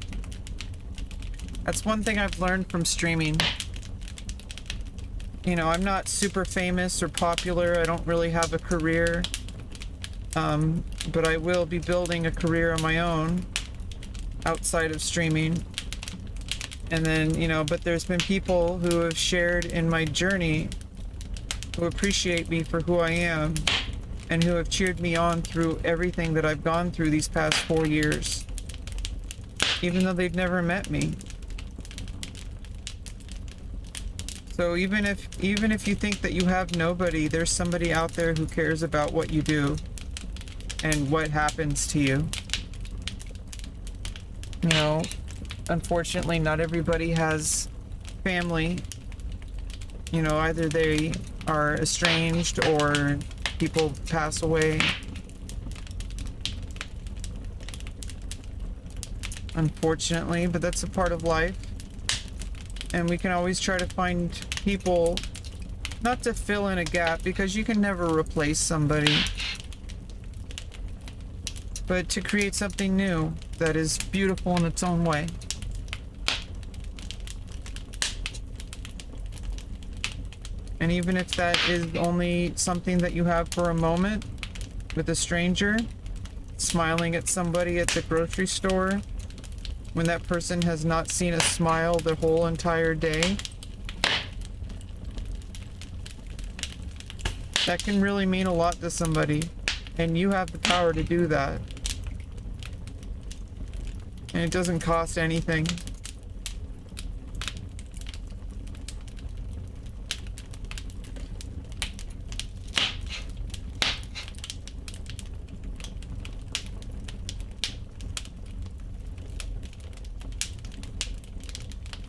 That's one thing I've learned from streaming. You know, I'm not super famous or popular. I don't really have a career. But I will be building a career on my own outside of streaming. And then, you know, but there's been people who have shared in my journey who appreciate me for who I am, and who have cheered me on through everything that I've gone through these past 4 years, even though they've never met me. So even if you think that you have nobody, there's somebody out there who cares about what you do and what happens to you. You know, unfortunately, not everybody has family. You know, either they are estranged or people pass away. Unfortunately, but that's a part of life. And we can always try to find people, not to fill in a gap, because you can never replace somebody, but to create something new that is beautiful in its own way. And even if that is only something that you have for a moment with a stranger, smiling at somebody at the grocery store when that person has not seen a smile the whole entire day, that can really mean a lot to somebody, and you have the power to do that. And it doesn't cost anything.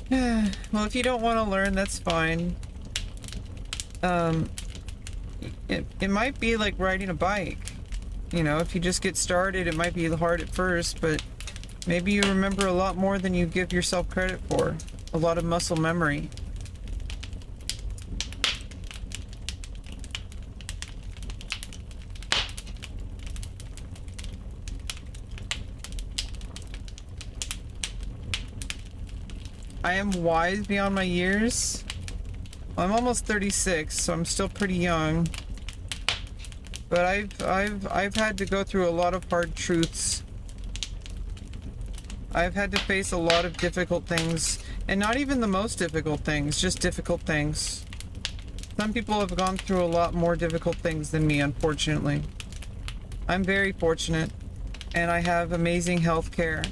Well, if you don't want to learn, that's fine. Um, it might be like riding a bike. You know, if you just get started, it might be hard at first, but maybe you remember a lot more than you give yourself credit for. A lot of muscle memory. I am wise beyond my years. I'm almost 36, so I'm still pretty young. But I've had to go through a lot of hard truths. I've had to face a lot of difficult things, and not even the most difficult things, just difficult things. Some people have gone through a lot more difficult things than me, unfortunately. I'm very fortunate, and I have amazing health care.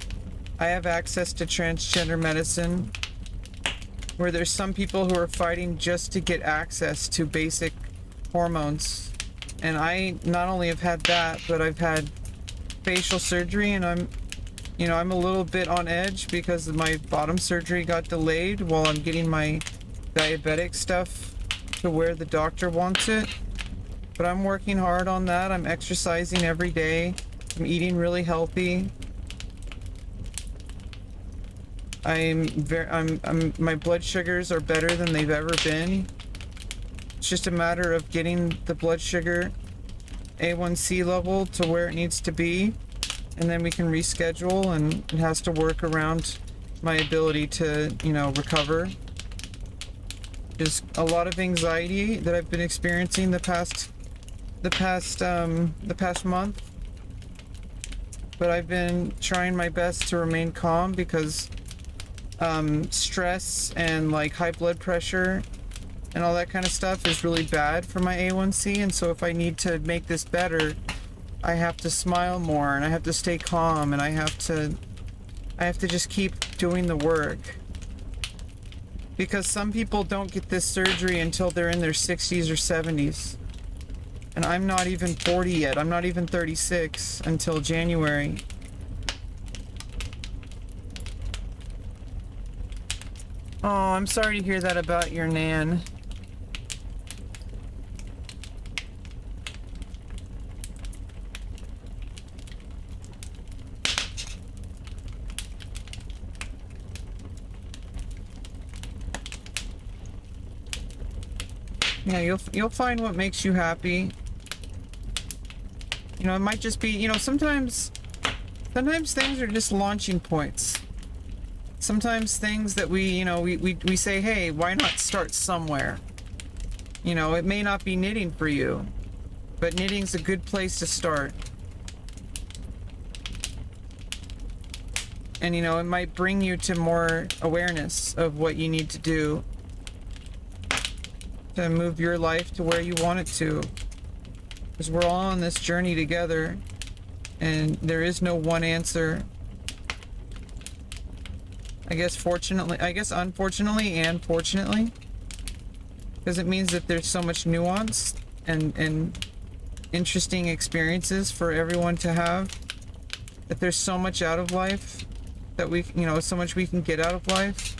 I have access to transgender medicine, where there's some people who are fighting just to get access to basic hormones. And I not only have had that, but I've had facial surgery, and I'm a little bit on edge because my bottom surgery got delayed while I'm getting my diabetic stuff to where the doctor wants it. But I'm working hard on that. I'm exercising every day. I'm eating really healthy. My blood sugars are better than they've ever been. It's just a matter of getting the blood sugar A1C level to where it needs to be, and then we can reschedule, and it has to work around my ability to, recover. There's a lot of anxiety that I've been experiencing the past month, but I've been trying my best to remain calm because stress and like high blood pressure and all that kind of stuff is really bad for my A1C, and so if I need to make this better, I have to smile more, and I have to stay calm, and I have to just keep doing the work. Because some people don't get this surgery until they're in their 60s or 70s. And I'm not even 40 yet. I'm not even 36 until January. Oh, I'm sorry to hear that about your nan. Yeah, you'll find what makes you happy. It might just be, sometimes things are just launching points. Sometimes things that we say, hey, why not start somewhere? It may not be knitting for you, but knitting's a good place to start. And it might bring you to more awareness of what you need to do to move your life to where you want it to. Because we're all on this journey together, and there is no one answer. I guess unfortunately and fortunately, because it means that there's so much nuance and interesting experiences for everyone to have, that there's so much out of life that so much we can get out of life.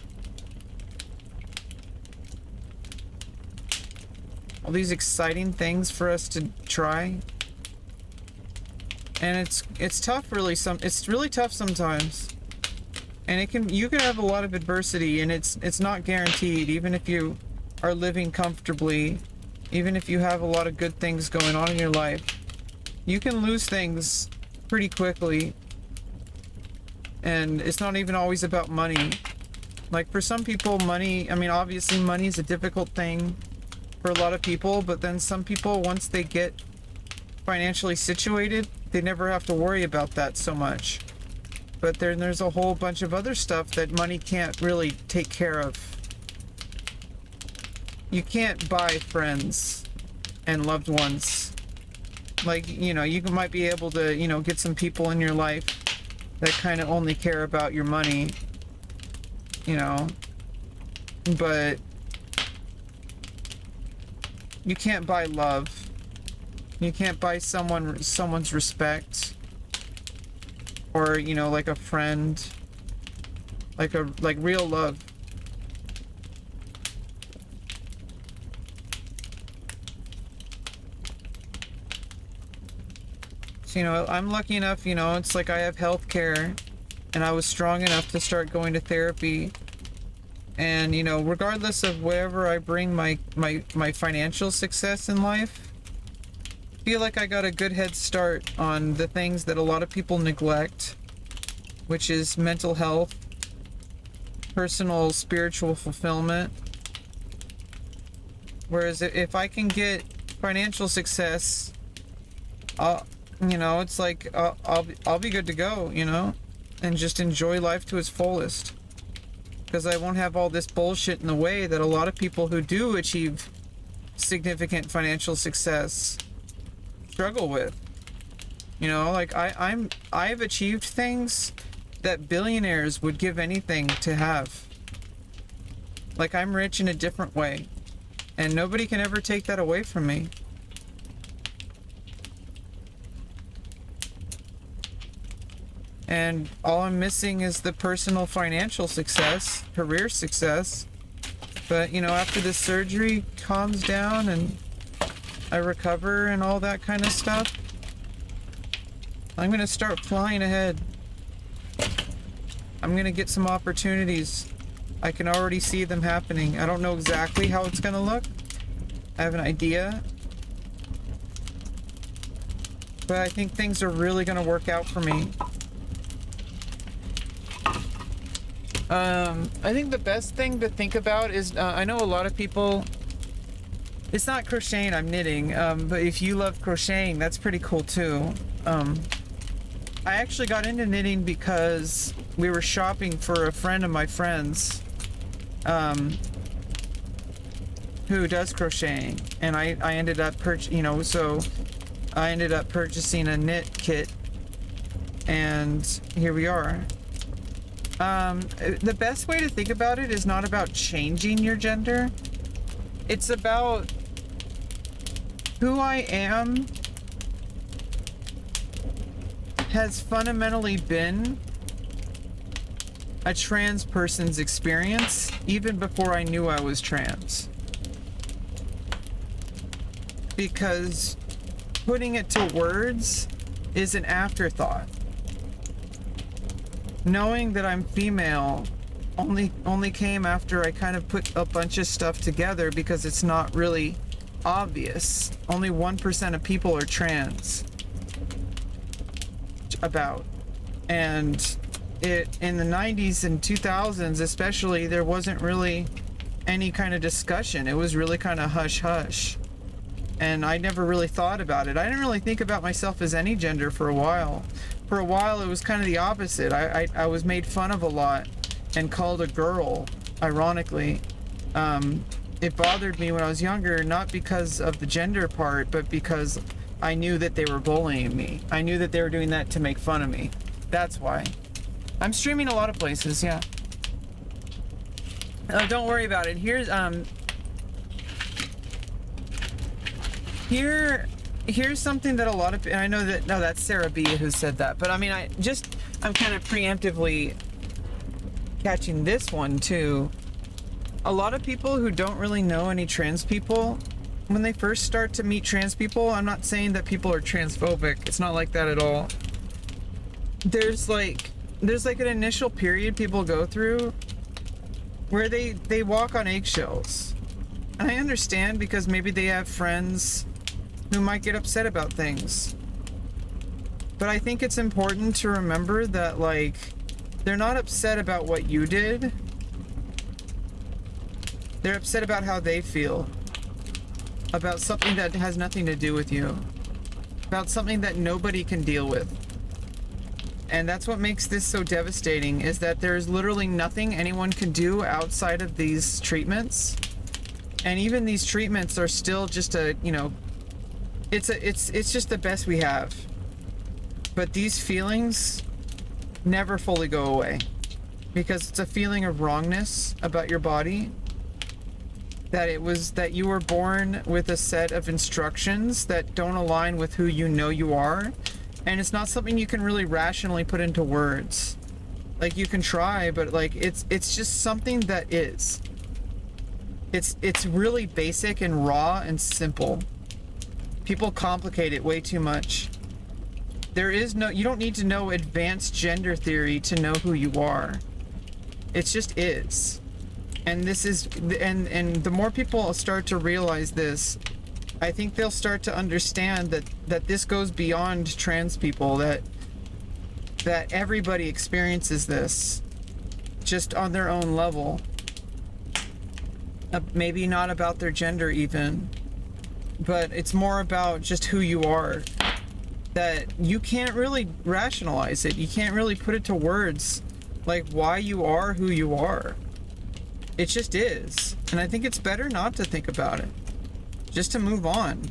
All these exciting things for us to try, and it's tough. It's really tough sometimes, and you can have a lot of adversity, and it's not guaranteed. Even if you are living comfortably, even if you have a lot of good things going on in your life, you can lose things pretty quickly. And it's not even always about money. Like for some people, money, obviously money is a difficult thing for a lot of people, but then some people, once they get financially situated, they never have to worry about that so much. But then there's a whole bunch of other stuff that money can't really take care of. You can't buy friends and loved ones. Like, you might be able to, get some people in your life that kind of only care about your money, but you can't buy love. You can't buy someone's respect, or like a friend, like real love. you know, I'm lucky enough, you know, it's like I have health care and I was strong enough to start going to therapy. And, you know, regardless of wherever I bring my financial success in life, I feel like I got a good head start on the things that a lot of people neglect, which is mental health, personal spiritual fulfillment. Whereas if I can get financial success, you know, it's like I'll be good to go, you know, and just enjoy life to its fullest, because I won't have all this bullshit in the way that a lot of people who do achieve significant financial success struggle with. You know, like I've achieved things that billionaires would give anything to have. Like, I'm rich in a different way, and nobody can ever take that away from me. And all I'm missing is the personal financial success, career success. But, you know, after this surgery calms down and I recover and all that kind of stuff, I'm gonna start flying ahead. I'm gonna get some opportunities. I can already see them happening. I don't know exactly how it's gonna look. I have an idea. But I think things are really gonna work out for me. I think the best thing to think about is, I know a lot of people, it's not crocheting, I'm knitting, but if you love crocheting, that's pretty cool too. I actually got into knitting because we were shopping for a friend of my friend's, who does crocheting, and I ended up I ended up purchasing a knit kit, and here we are. The best way to think about it is not about changing your gender. It's about who I am has fundamentally been a trans person's experience even before I knew I was trans. Because putting it to words is an afterthought. Knowing that I'm female only came after I kind of put a bunch of stuff together, because it's not really obvious. Only 1% of people are trans. And in the 90s and 2000s especially, there wasn't really any kind of discussion. It was really kind of hush hush. And I never really thought about it. I didn't really think about myself as any gender for a while. For a while, it was kind of the opposite. I was made fun of a lot and called a girl, ironically. It bothered me when I was younger, not because of the gender part, but because I knew that they were bullying me. I knew that they were doing that to make fun of me. That's why. I'm streaming a lot of places, yeah. Don't worry about it. Here's something that a lot of, and I know that, no, that's Sarah B who said that, but I mean, I'm kind of preemptively catching this one too. A lot of people who don't really know any trans people, when they first start to meet trans people, I'm not saying that people are transphobic. It's not like that at all. There's like an initial period people go through where they walk on eggshells. And I understand, because maybe they have friends who might get upset about things. But I think it's important to remember that, like, they're not upset about what you did. They're upset about how they feel. About something that has nothing to do with you. About something that nobody can deal with. And that's what makes this so devastating, is that there's literally nothing anyone can do outside of these treatments. And even these treatments are still just a, you know, it's just the best we have. But these feelings never fully go away, because it's a feeling of wrongness about your body, that you were born with a set of instructions that don't align with who you know you are, and it's not something you can really rationally put into words. Like, you can try, but like it's just something that is. It's really basic and raw and simple. People complicate it way too much. There is no, you don't need to know advanced gender theory to know who you are. It just is. And this is, and the more people start to realize this, I think they'll start to understand that this goes beyond trans people, that everybody experiences this just on their own level. Maybe not about their gender even, but it's more about just who you are. That you can't really rationalize it. You can't really put it to words, like why you are who you are. It just is. And I think it's better not to think about it. Just to move on.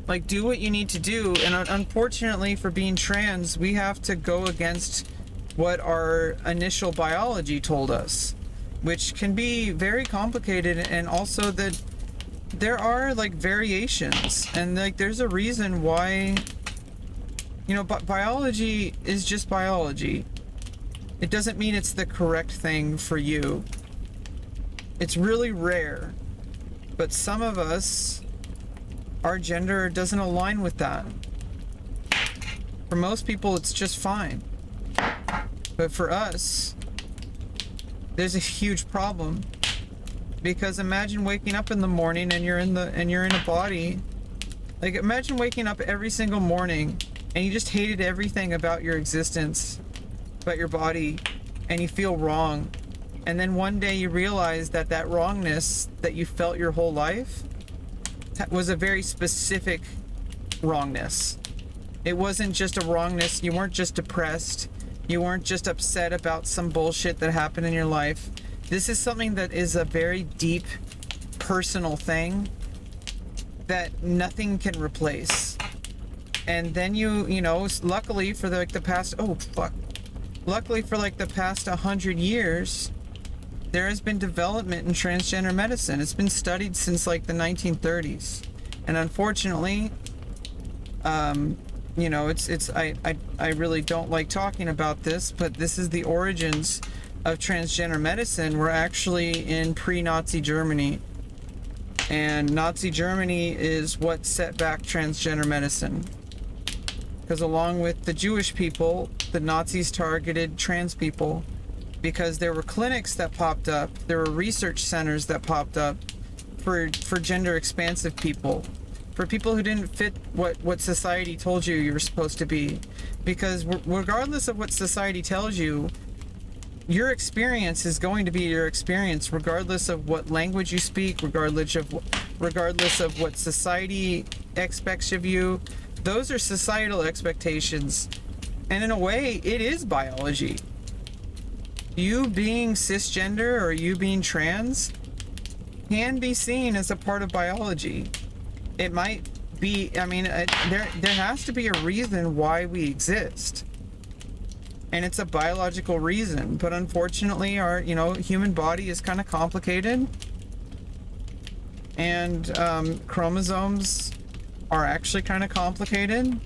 Like, do what you need to do. And unfortunately for being trans, we have to go against what our initial biology told us, which can be very complicated. And also that there are like variations, and like there's a reason why, you know, biology is just biology. It doesn't mean it's the correct thing for you. It's really rare, but some of us, our gender doesn't align with that. For most people, it's just fine. But for us, there's a huge problem. Because imagine waking up in the morning and you're in a body. Like, imagine waking up every single morning and you just hated everything about your existence, about your body, and you feel wrong. And then one day you realize that that wrongness that you felt your whole life was a very specific wrongness. It wasn't just a wrongness. You weren't just depressed. You weren't just upset about some bullshit that happened in your life. This is something that is a very deep, personal thing that nothing can replace. And then you know, luckily for the past, luckily for like the past 100 years, there has been development in transgender medicine. It's been studied since like the 1930s. And unfortunately, you know, I really don't like talking about this, but this is the origins of transgender medicine. We're actually in pre-Nazi Germany. And Nazi Germany is what set back transgender medicine. Because along with the Jewish people, the Nazis targeted trans people. Because there were clinics that popped up, there were research centers that popped up for gender expansive people, for people who didn't fit what society told you were supposed to be. Because regardless of what society tells you, your experience is going to be your experience, regardless of what language you speak, regardless of what society expects of you. Those are societal expectations, and in a way, it is biology. You being cisgender or you being trans can be seen as a part of biology. It might be, I mean, there has to be a reason why we exist. And it's a biological reason. But unfortunately, our, you know, human body is kind of complicated. And chromosomes are actually kind of complicated.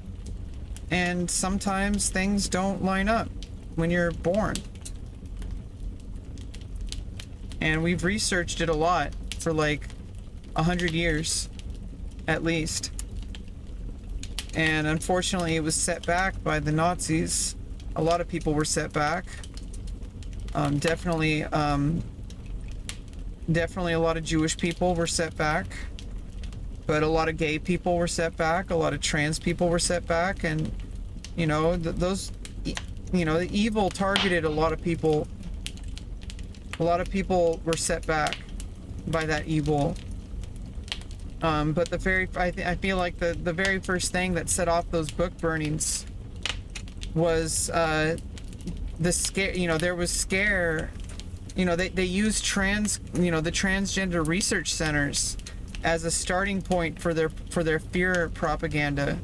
And sometimes things don't line up when you're born. And we've researched it a lot for like 100 years, at least. And unfortunately, it was set back by the Nazis. A lot of people were set back. Definitely a lot of Jewish people were set back. But a lot of gay people were set back. A lot of trans people were set back. And, you know, the evil targeted a lot of people. A lot of people were set back by that evil. But I feel like the very first thing that set off those book burnings was the scare. You know, there was scare. You know, they used the transgender research centers as a starting point for their fear propaganda,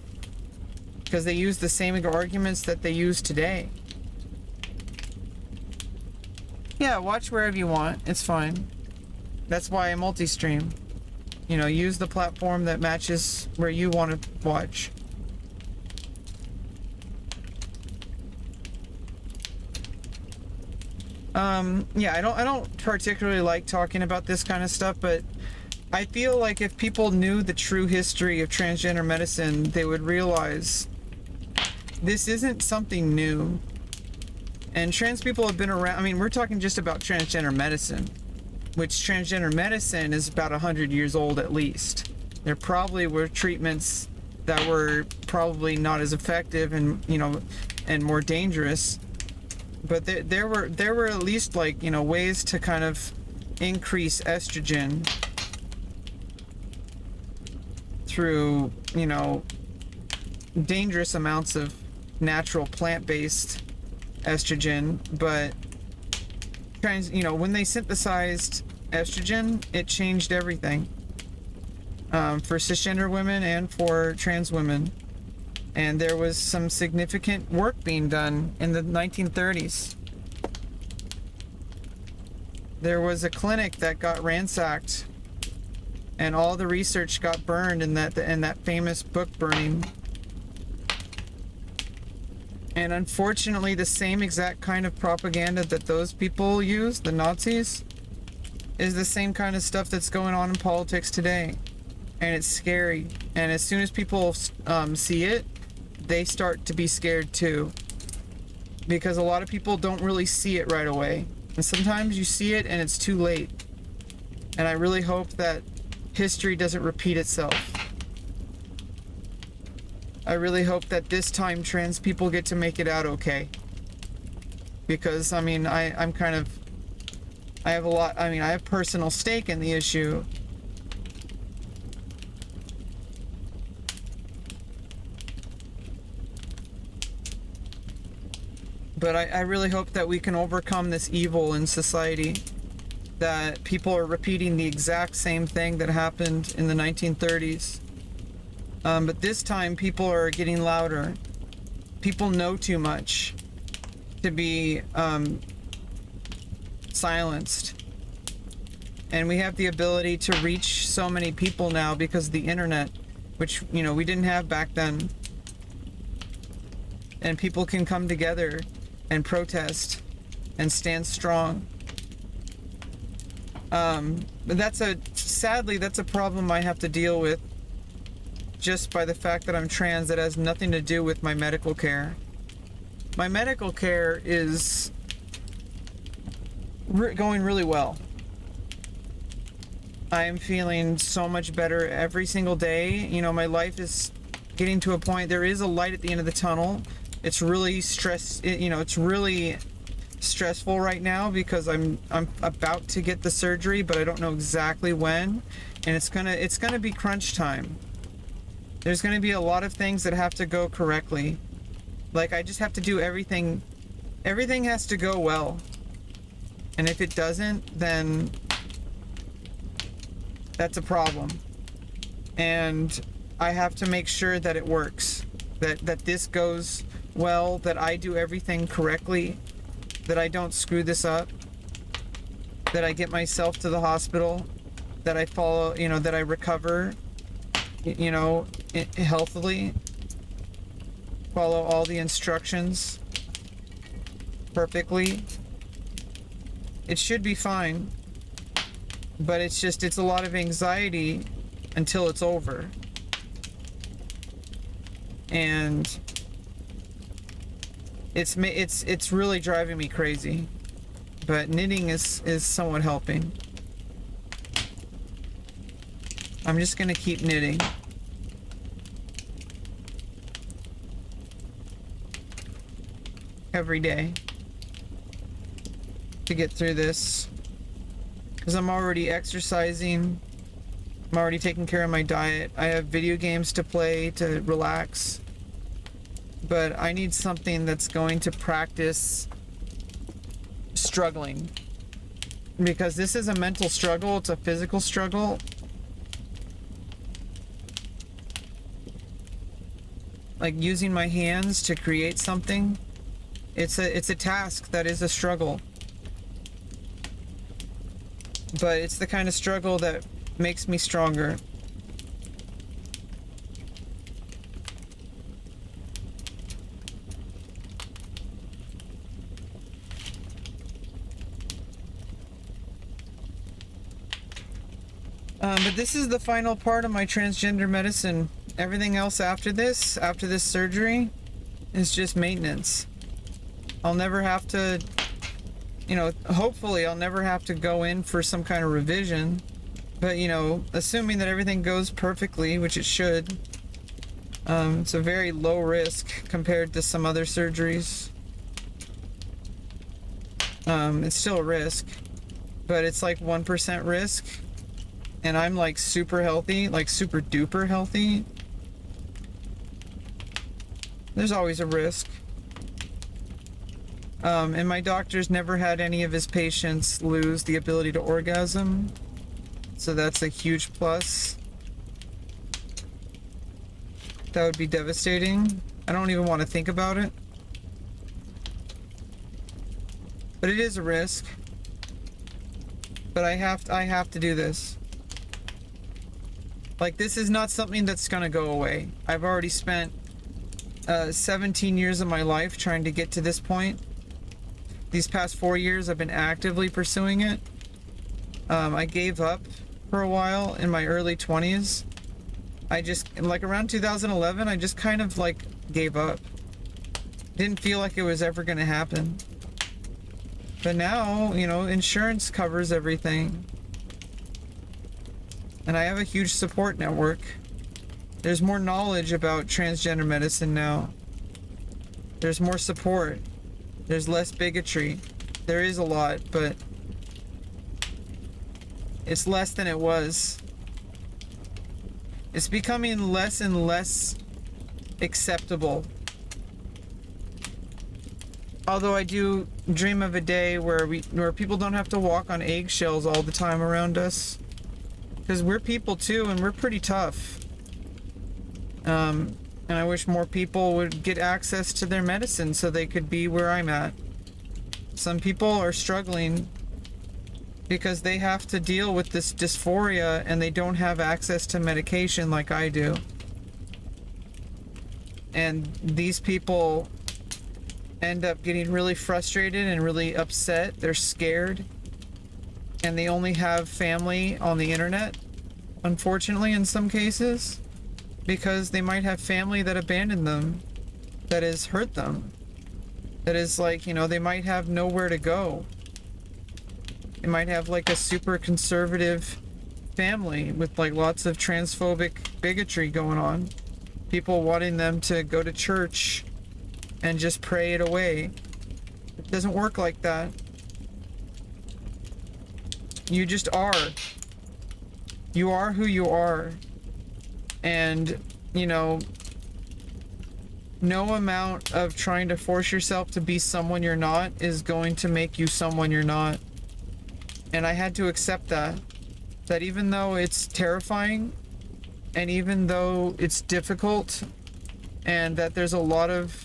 because they used the same arguments that they use today. Yeah, watch wherever you want. It's fine. That's why I multi-stream. You know, use the platform that matches where you want to watch. Yeah, I don't particularly like talking about this kind of stuff, but I feel like if people knew the true history of transgender medicine, they would realize this isn't something new. And trans people have been around. I mean, we're talking just about transgender medicine, which transgender medicine is about 100 years old at least. There probably were treatments that were probably not as effective and, you know, and more dangerous. But there were at least, like, you know, ways to kind of increase estrogen through, you know, dangerous amounts of natural plant-based estrogen. But you know, when they synthesized estrogen, it changed everything, for cisgender women and for trans women. And there was some significant work being done in the 1930s. There was a clinic that got ransacked, and all the research got burned in that famous book burning. And unfortunately, the same exact kind of propaganda that those people used, the Nazis, is the same kind of stuff that's going on in politics today. And it's scary. And as soon as people see it, they start to be scared too. Because a lot of people don't really see it right away. And sometimes you see it and it's too late. And I really hope that history doesn't repeat itself. I really hope that this time trans people get to make it out okay. Because, I mean, I have personal stake in the issue. But I really hope that we can overcome this evil in society. That people are repeating the exact same thing that happened in the 1930s. But this time, people are getting louder. People know too much to be silenced. And we have the ability to reach so many people now because of the internet, which, you know, we didn't have back then. And people can come together and protest and stand strong. But sadly, that's a problem I have to deal with. Just by the fact that I'm trans, that has nothing to do with my medical care. My medical care is going really well. I am feeling so much better every single day. You know, my life is getting to a point. There is a light at the end of the tunnel. It's really it's really stressful right now because I'm about to get the surgery, but I don't know exactly when. And it's gonna be crunch time. There's going to be a lot of things that have to go correctly. Like, I just have to do everything. Everything has to go well. And if it doesn't, then that's a problem. And I have to make sure that it works. That this goes well, that I do everything correctly, that I don't screw this up, that I get myself to the hospital, that I follow, you know, that I recover, you know, healthily, follow all the instructions perfectly. It should be fine, but it's a lot of anxiety until it's over. And it's really driving me crazy, but knitting is somewhat helping. I'm just gonna keep knitting. Every day to get through this, because I'm already exercising, I'm already taking care of my diet, I have video games to play to relax, but I need something that's going to practice struggling, because this is a mental struggle, it's a physical struggle. Like using my hands to create something. It's a task that is a struggle. But it's the kind of struggle that makes me stronger. But this is the final part of my transgender medicine. Everything else after this surgery, It's just maintenance. I'll never have to, hopefully I'll never have to go in for some kind of revision. But, assuming that everything goes perfectly, which it should, it's a very low risk compared to some other surgeries. It's still a risk, but it's like 1% risk. And I'm like super healthy, like super duper healthy. There's always a risk. And my doctor's never had any of his patients lose the ability to orgasm. So that's a huge plus. That would be devastating. I don't even want to think about it. But it is a risk. But I have to do this. Like, this is not something that's gonna go away. I've already spent 17 years of my life trying to get to this point. These past 4 years I've been actively pursuing it. I gave up for a while in my early 20s. I just, like around 2011, I just kind of like gave up. Didn't feel like it was ever gonna happen. But now, insurance covers everything. And I have a huge support network. There's more knowledge about transgender medicine now. There's more support. There's less bigotry. There is a lot, but it's less than it was. It's becoming less and less acceptable. Although I do dream of a day where people don't have to walk on eggshells all the time around us. Because we're people too, and we're pretty tough. And I wish more people would get access to their medicine so they could be where I'm at. Some people are struggling because they have to deal with this dysphoria and they don't have access to medication like I do. And these people end up getting really frustrated and really upset. They're scared. And they only have family on the internet, unfortunately, in some cases, because they might have family that abandoned them, that has hurt them, that is like, they might have nowhere to go. They might have like a super conservative family with like lots of transphobic bigotry going on. People wanting them to go to church and just pray it away. It doesn't work like that. You just are. You are who you are. And, no amount of trying to force yourself to be someone you're not is going to make you someone you're not. And I had to accept that. That even though it's terrifying, and even though it's difficult, and that there's a lot of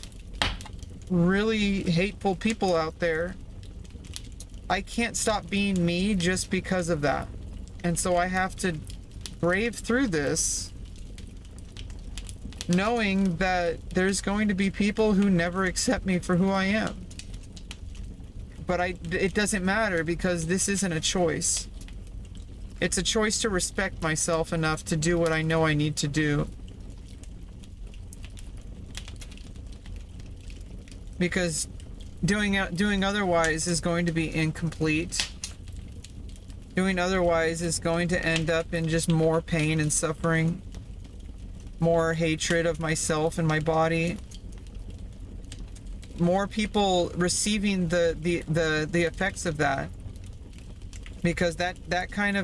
really hateful people out there, I can't stop being me just because of that. And so I have to brave through this, knowing that there's going to be people who never accept me for who I am. But it doesn't matter, because this isn't a choice. It's a choice to respect myself enough to do what I know I need to do. Because doing otherwise is going to be incomplete. Doing otherwise is going to end up in just more pain and suffering, more hatred of myself and my body, more people receiving the effects of that, because that kind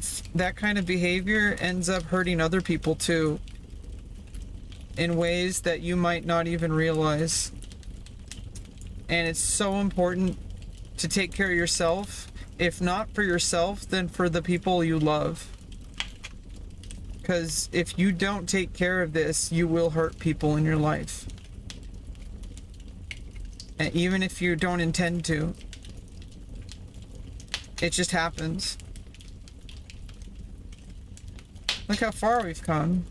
of behavior ends up hurting other people too, in ways that you might not even realize. And it's so important to take care of yourself. If not for yourself, then for the people you love. Because if you don't take care of this, you will hurt people in your life. And even if you don't intend to. It just happens. Look how far we've come.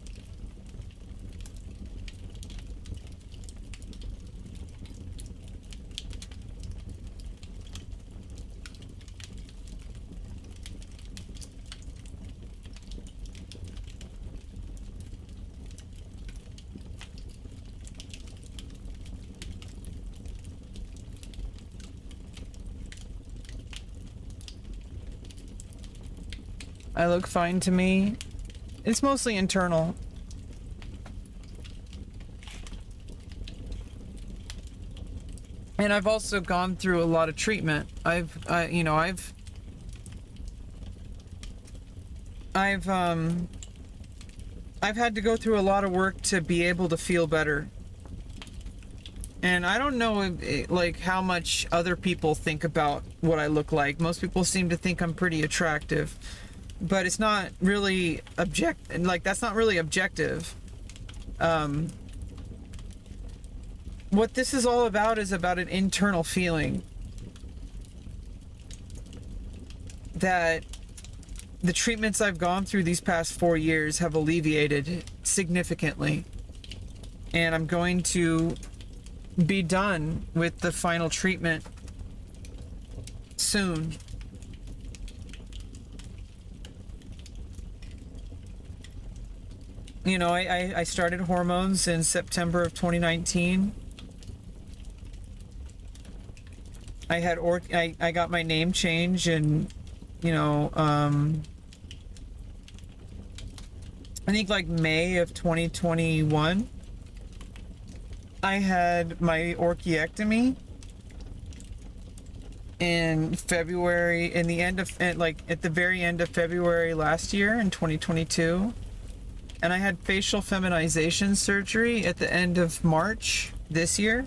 I look fine to me. It's mostly internal. And I've also gone through a lot of treatment. I've had to go through a lot of work to be able to feel better. And I don't know like how much other people think about what I look like. Most people seem to think I'm pretty attractive, but it's not really that's not really objective. What this is all about is about an internal feeling that the treatments I've gone through these past 4 years have alleviated significantly. And I'm going to be done with the final treatment soon. You know, I started hormones in September of 2019. I got my name changed and, you know, I think like May of 2021. I had my orchiectomy in February, at the very end of February last year in 2022. And I had facial feminization surgery at the end of March this year.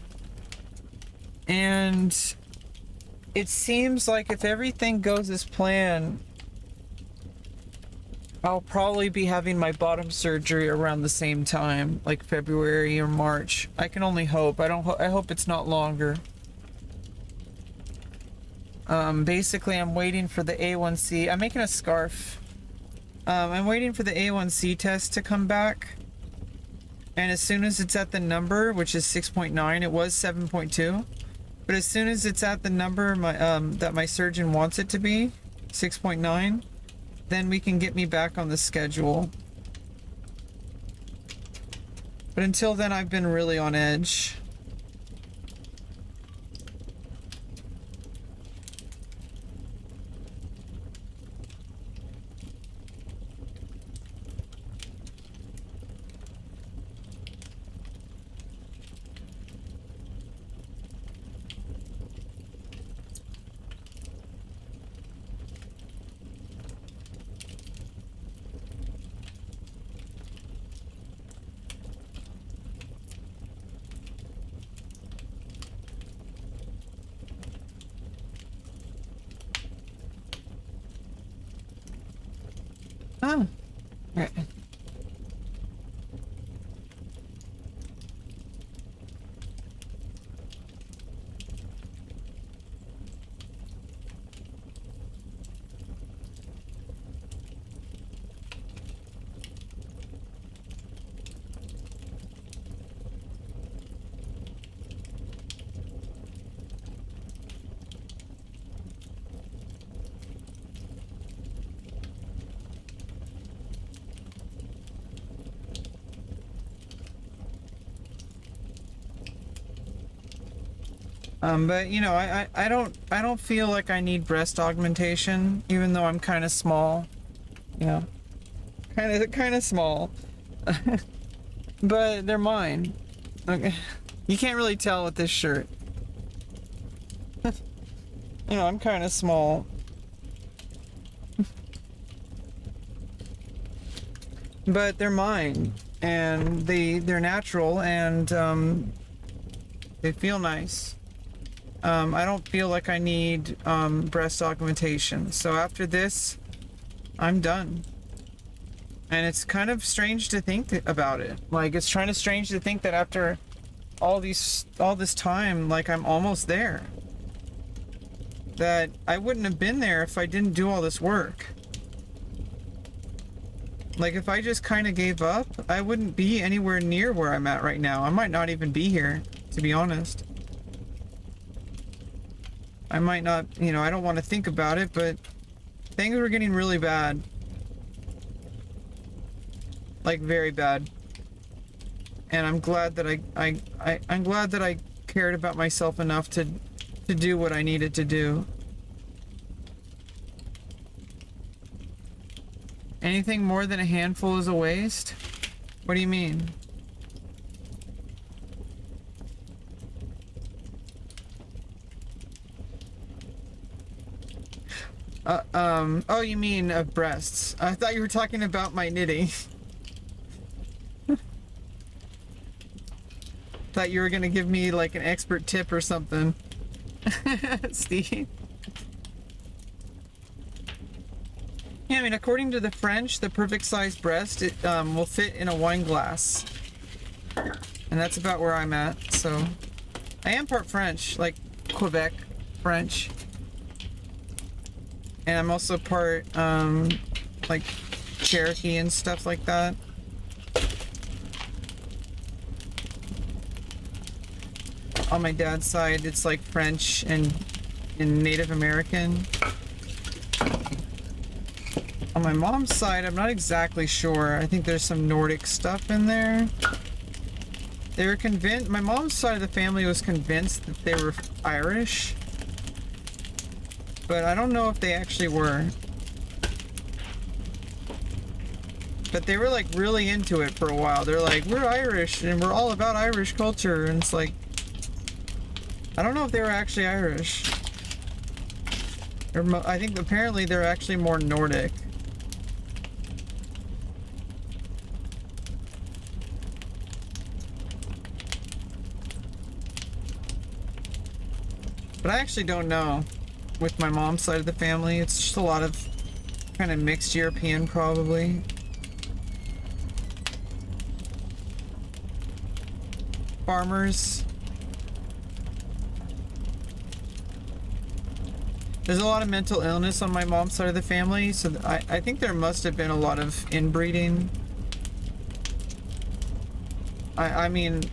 And it seems like if everything goes as planned, I'll probably be having my bottom surgery around the same time, like February or March. I can only hope. I hope it's not longer. Basically, I'm waiting for the A1C. I'm making a scarf. I'm waiting for the A1C test to come back. And as soon as it's at the number, which is 6.9, it was 7.2. But as soon as it's at the number that my surgeon wants it to be, 6.9, then we can get me back on the schedule. But until then, I've been really on edge. Oh, right. But you know, I don't feel like I need breast augmentation, even though I'm kind of small. You know, kind of small. But they're mine. Okay, you can't really tell with this shirt. You know, I'm kind of small. But they're mine, and they're natural, and they feel nice. I don't feel like I need breast augmentation. So after this, I'm done. And it's kind of strange to think about it. Like, it's kind of strange to think that after all this time, like, I'm almost there. That I wouldn't have been there if I didn't do all this work. Like, if I just kind of gave up, I wouldn't be anywhere near where I'm at right now. I might not even be here, to be honest. I might not, you know, I don't want to think about it, but things were getting really bad. Like, very bad. And I'm glad that I'm glad that I cared about myself enough to do what I needed to do. Anything more than a handful is a waste? What do you mean? Oh, you mean of breasts. I thought you were talking about my knitting. Thought you were gonna give me like an expert tip or something. Steve. Yeah, I mean, according to the French, the perfect sized breast, it will fit in a wine glass. And that's about where I'm at, so. I am part French, like Quebec French. And I'm also part, like, Cherokee and stuff like that. On my dad's side, it's like French and Native American. On my mom's side, I'm not exactly sure. I think there's some Nordic stuff in there. They were convinced, my mom's side of the family was convinced that they were Irish. But I don't know if they actually were. But they were like really into it for a while. They're like, we're Irish and we're all about Irish culture. And it's like, I don't know if they were actually Irish. I think apparently they're actually more Nordic. But I actually don't know with my mom's side of the family. It's just a lot of kind of mixed European probably. Farmers. There's a lot of mental illness on my mom's side of the family, so I think there must have been a lot of inbreeding. I mean,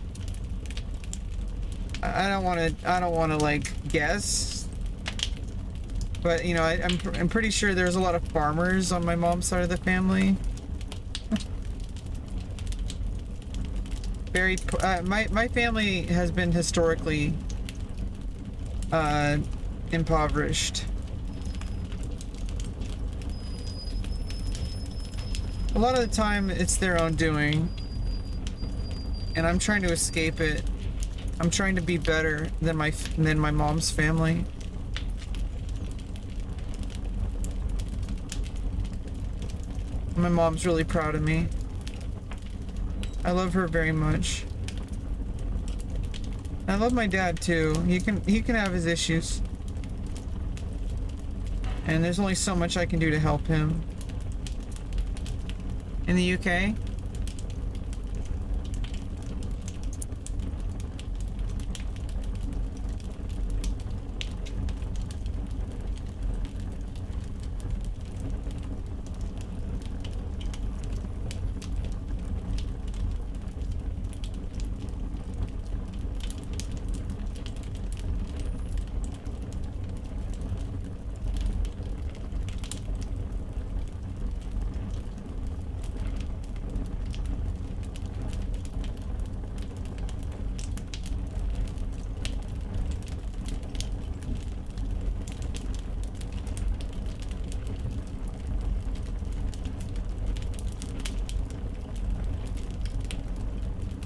I don't want to like guess, but you know, I'm pretty sure there's a lot of farmers on my mom's side of the family. Very my family has been historically impoverished. A lot of the time it's their own doing, and I'm trying to escape it. I'm trying to be better than my mom's family. My mom's really proud of me. I love her very much. I love my dad too. He can have his issues. And there's only so much I can do to help him. In the UK?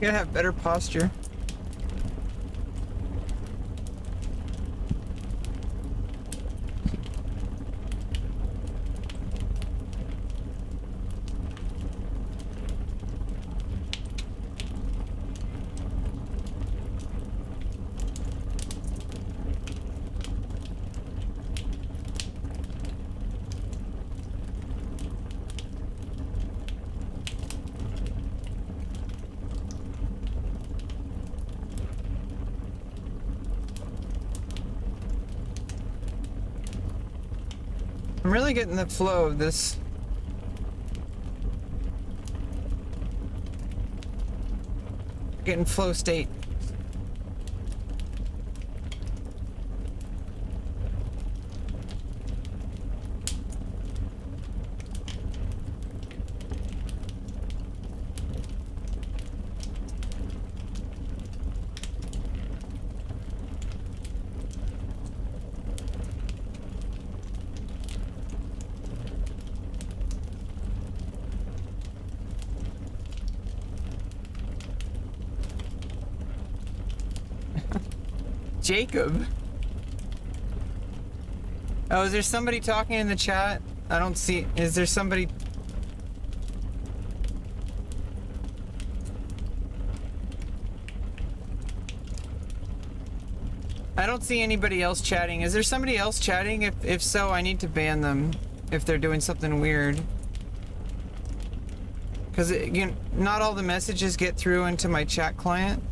You gotta have better posture. I'm really getting the flow of this. Getting flow state. Jacob. Oh, is there somebody talking in the chat? I don't see. Is there somebody? I don't see anybody else chatting. Is there somebody else chatting? If so, I need to ban them if they're doing something weird. Because not all the messages get through into my chat client.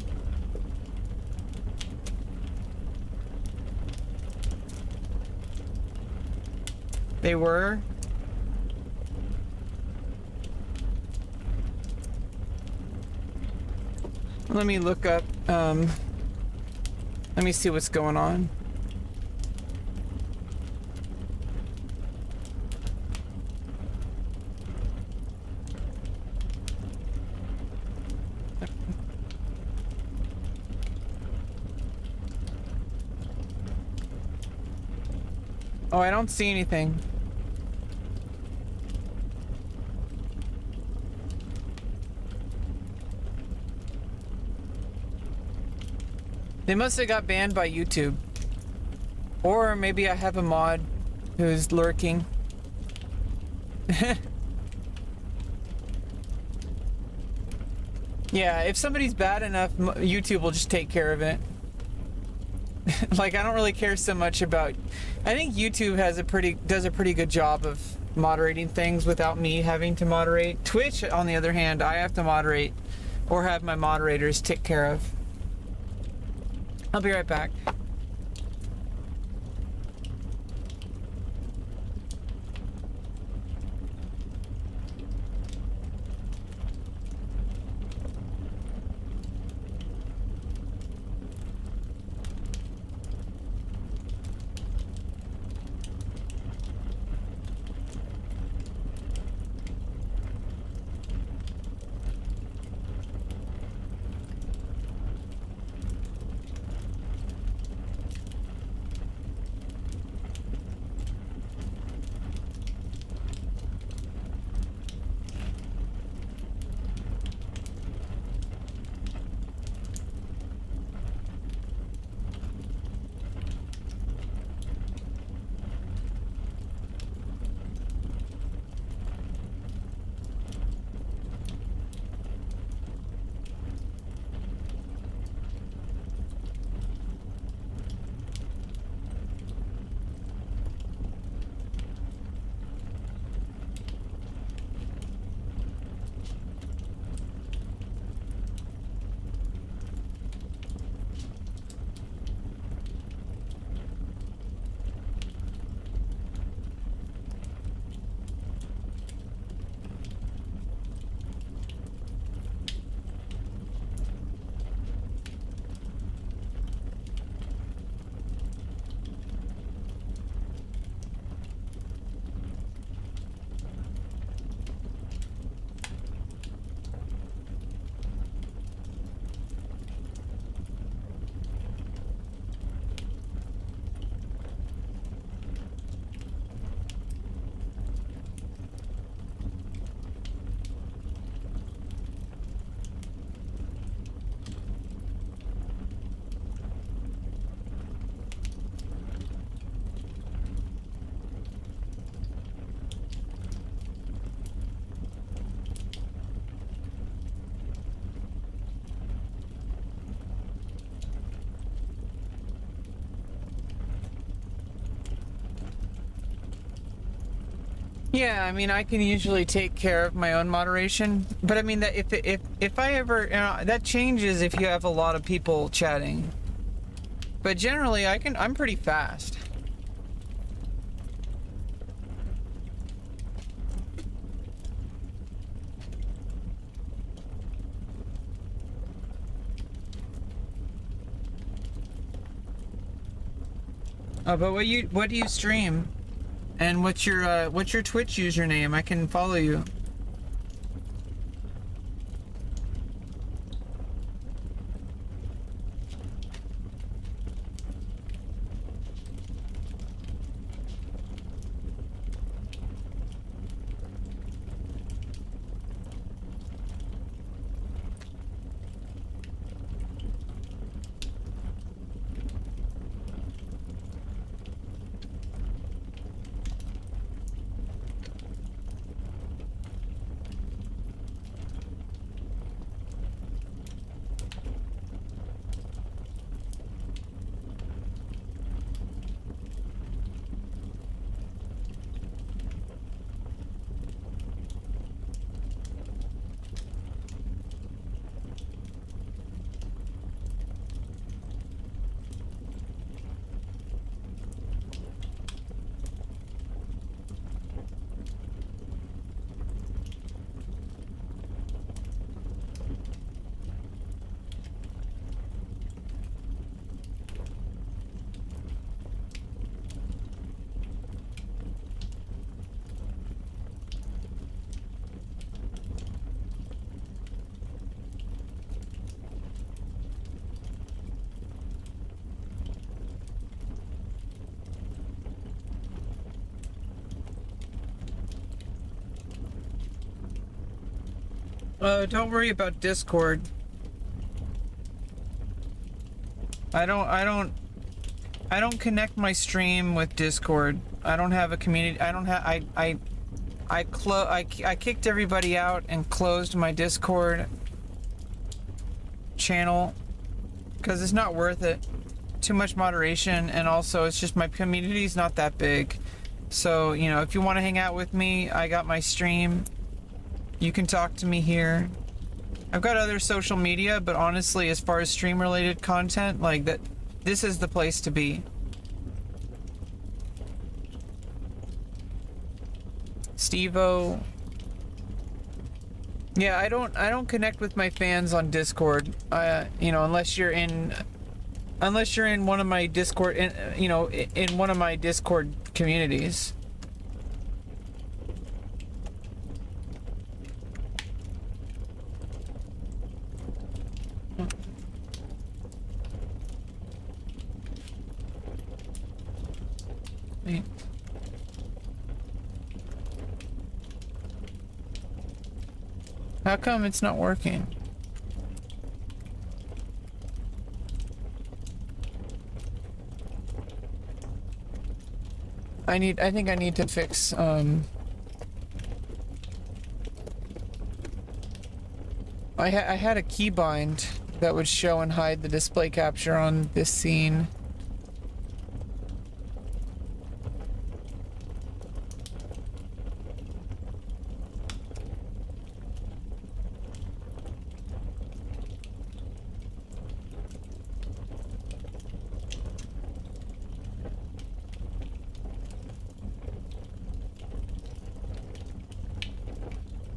They were. Let me look up, let me see what's going on. Oh, I don't see anything. They must have got banned by YouTube. Or maybe I have a mod who's lurking. Yeah, if somebody's bad enough, YouTube will just take care of it. Like, I don't really care so much about... I think YouTube does a pretty good job of moderating things without me having to moderate. Twitch, on the other hand, I have to moderate or have my moderators take care of. I'll be right back. Yeah, I mean, I can usually take care of my own moderation, but I mean that if I ever, that changes if you have a lot of people chatting. But generally, I'm pretty fast. Oh, but what do you stream? And what's your Twitch username? I can follow you. Don't worry about Discord. I don't connect my stream with Discord. I don't have a community. I don't have. I kicked everybody out and closed my Discord channel because it's not worth it. Too much moderation, and also it's just my community's not that big. So, you know, if you want to hang out with me, I got my stream. You can talk to me here. I've got other social media, but honestly, as far as stream related content, like that, this is the place to be. Steve-O. Yeah, I don't connect with my fans on Discord. You know, unless you're in one of my Discord, in one of my Discord communities. Wait. How come it's not working? I think I need to fix, I had a keybind that would show and hide the display capture on this scene.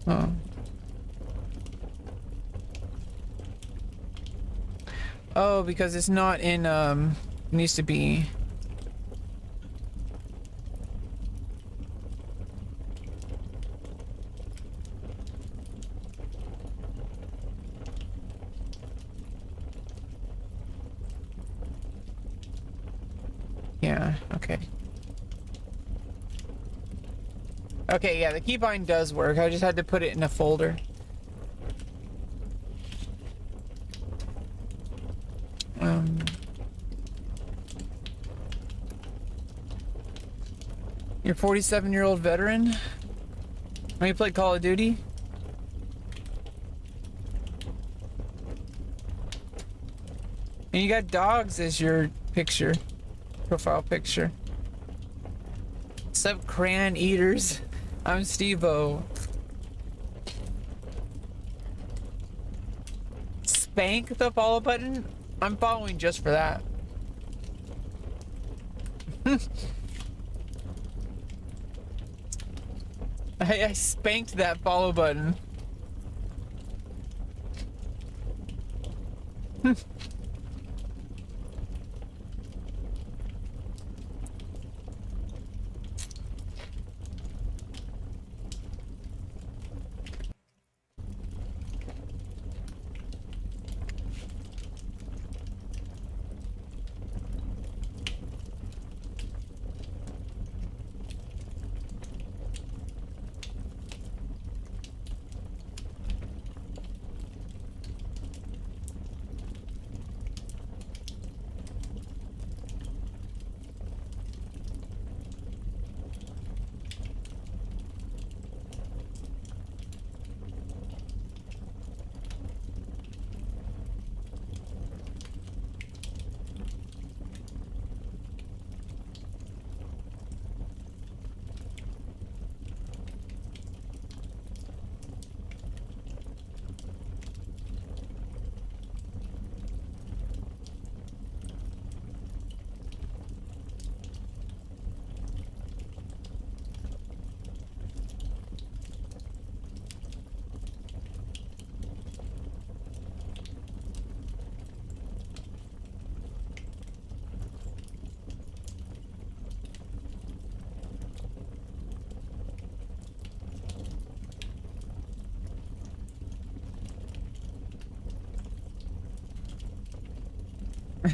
Oh. Oh, because it's not in, it needs to be. Yeah, okay. Okay, yeah, the keybind does work. I just had to put it in a folder. You're a 47-year-old veteran? When you played Call of Duty? And you got dogs as your picture. Profile picture. What's up, crayon eaters? I'm Steve-O. Spank the follow button? I'm following just for that. I spanked that follow button.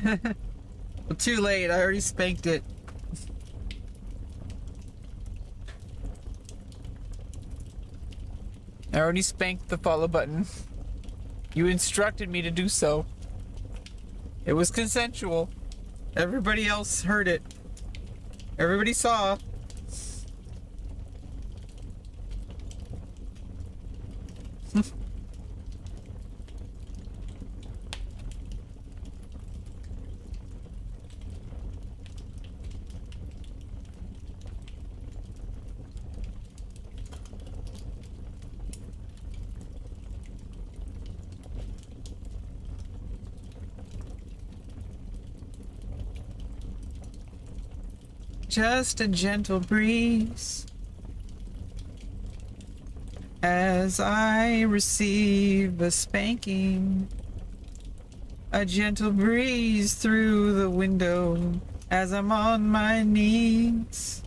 Well, too late. I already spanked it. I already spanked the follow button. You instructed me to do so. It was consensual. Everybody else heard it. Everybody saw. Just a gentle breeze as I receive a spanking. A gentle breeze through the window as I'm on my knees.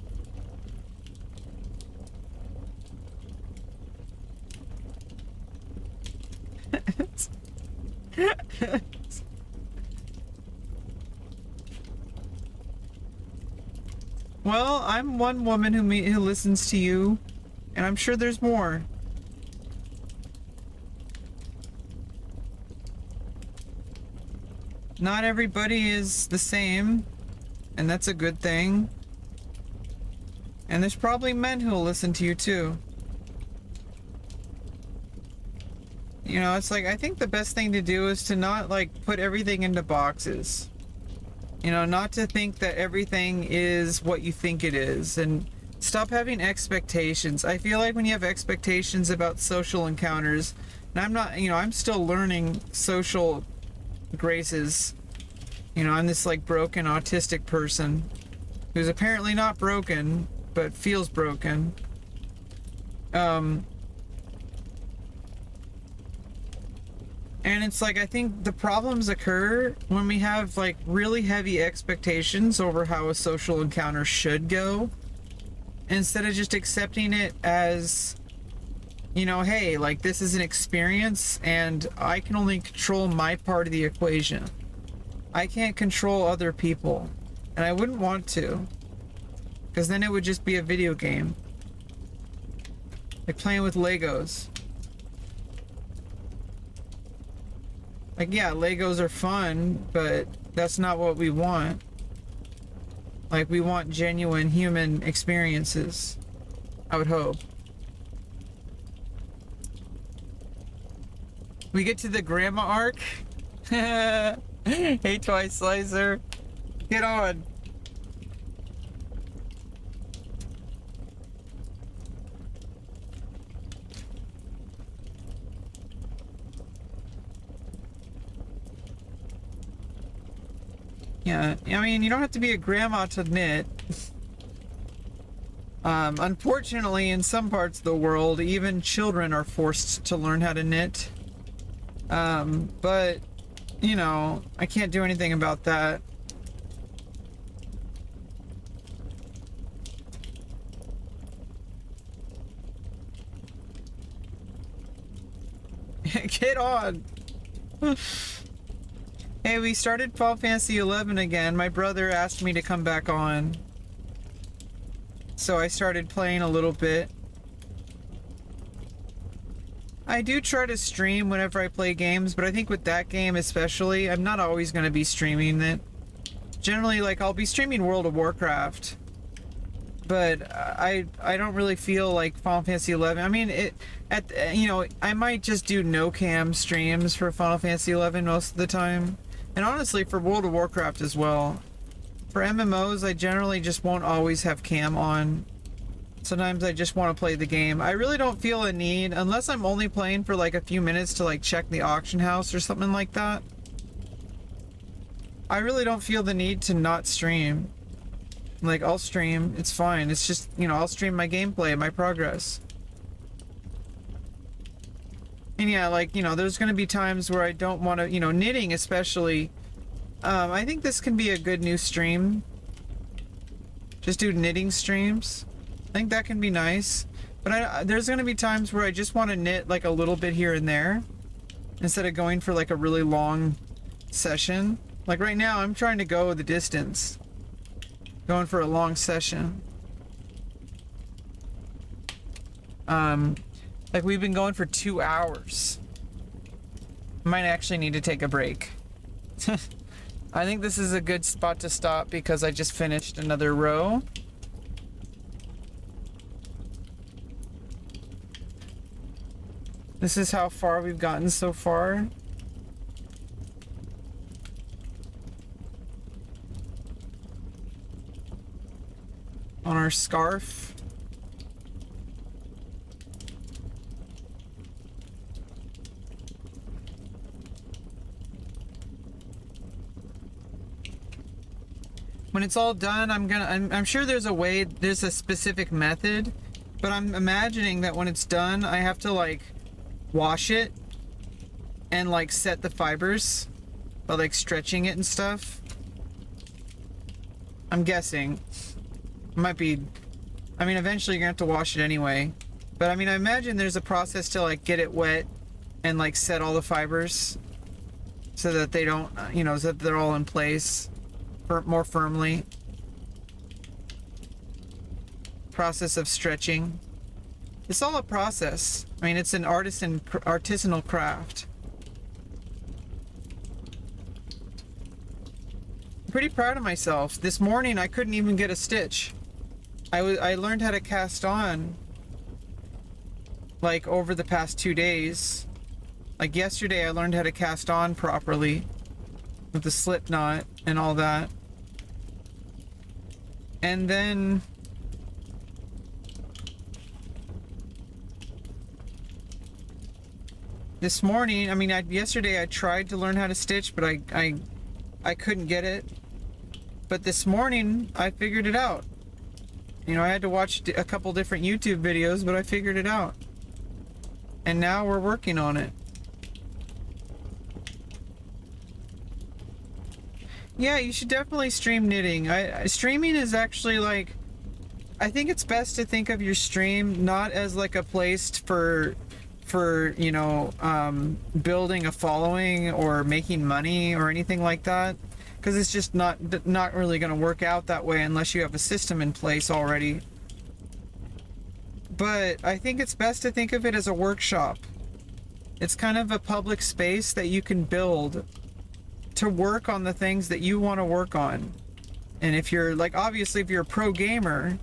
Well, I'm one woman who listens to you, and I'm sure there's more. Not everybody is the same, and that's a good thing. And there's probably men who'll listen to you too. You know, it's like, I think the best thing to do is to not like put everything into boxes. You know, not to think that everything is what you think it is, and stop having expectations. I feel like when you have expectations about social encounters, and I'm not, you know, I'm still learning social graces. You know, I'm this like broken autistic person who's apparently not broken, but feels broken. And it's like, I think the problems occur when we have like really heavy expectations over how a social encounter should go, instead of just accepting it as, you know, hey, like this is an experience and I can only control my part of the equation. I can't control other people, and I wouldn't want to, because then it would just be a video game. Like playing with Legos. Like, yeah, Legos are fun, but that's not what we want. Like, we want genuine human experiences, I would hope. We get to the grandma arc. Hey, Twice Slicer. Get on. Yeah, I mean, you don't have to be a grandma to knit. Unfortunately, in some parts of the world, even children are forced to learn how to knit. But, you know, I can't do anything about that. Get on! Hey, we started Final Fantasy 11 again. My brother asked me to come back on. So I started playing a little bit. I do try to stream whenever I play games, but I think with that game especially, I'm not always going to be streaming it. Generally, like, I'll be streaming World of Warcraft. But I don't really feel like Final Fantasy 11. I mean, you know, I might just do no cam streams for Final Fantasy 11 most of the time. And honestly, for World of Warcraft as well. For MMOs, I generally just won't always have cam on. Sometimes I just want to play the game. I really don't feel a need, unless I'm only playing for like a few minutes to like check the auction house or something like that. I really don't feel the need to not stream. Like, I'll stream, it's fine. It's just, you know, I'll stream my gameplay, my progress. And yeah, like, you know, there's going to be times where I don't want to, you know, knitting especially. I think this can be a good new stream. Just do knitting streams. I think that can be nice. But there's going to be times where I just want to knit like a little bit here and there, instead of going for like a really long session. Like right now, I'm trying to go the distance. Going for a long session. Like, we've been going for 2 hours. Might actually need to take a break. I think this is a good spot to stop because I just finished another row. This is how far we've gotten so far. On our scarf. When it's all done, I'm sure there's a way, there's a specific method, but I'm imagining that when it's done, I have to like wash it and like set the fibers by like stretching it and stuff. I'm guessing. Might be, I mean, eventually you're gonna have to wash it anyway, but I mean, I imagine there's a process to like get it wet and like set all the fibers so that they don't, you know, so that they're all in place more firmly. Process of stretching. It's all a process. I mean, it's an artisanal craft. I'm pretty proud of myself. This morning I couldn't even get a stitch. I learned how to cast on like over the past 2 days. Like yesterday I learned how to cast on properly with the slip knot and all that. And then this morning, I mean, yesterday I tried to learn how to stitch, but I couldn't get it. But this morning I figured it out. You know, I had to watch a couple different YouTube videos, but I figured it out. And now we're working on it. Yeah, you should definitely stream knitting. Streaming is actually like, I think it's best to think of your stream not as like a place for you know, building a following or making money or anything like that, because it's just not really going to work out that way unless you have a system in place already. But I think it's best to think of it as a workshop. It's kind of a public space that you can build to work on the things that you want to work on. And if you're like, obviously if you're a pro gamer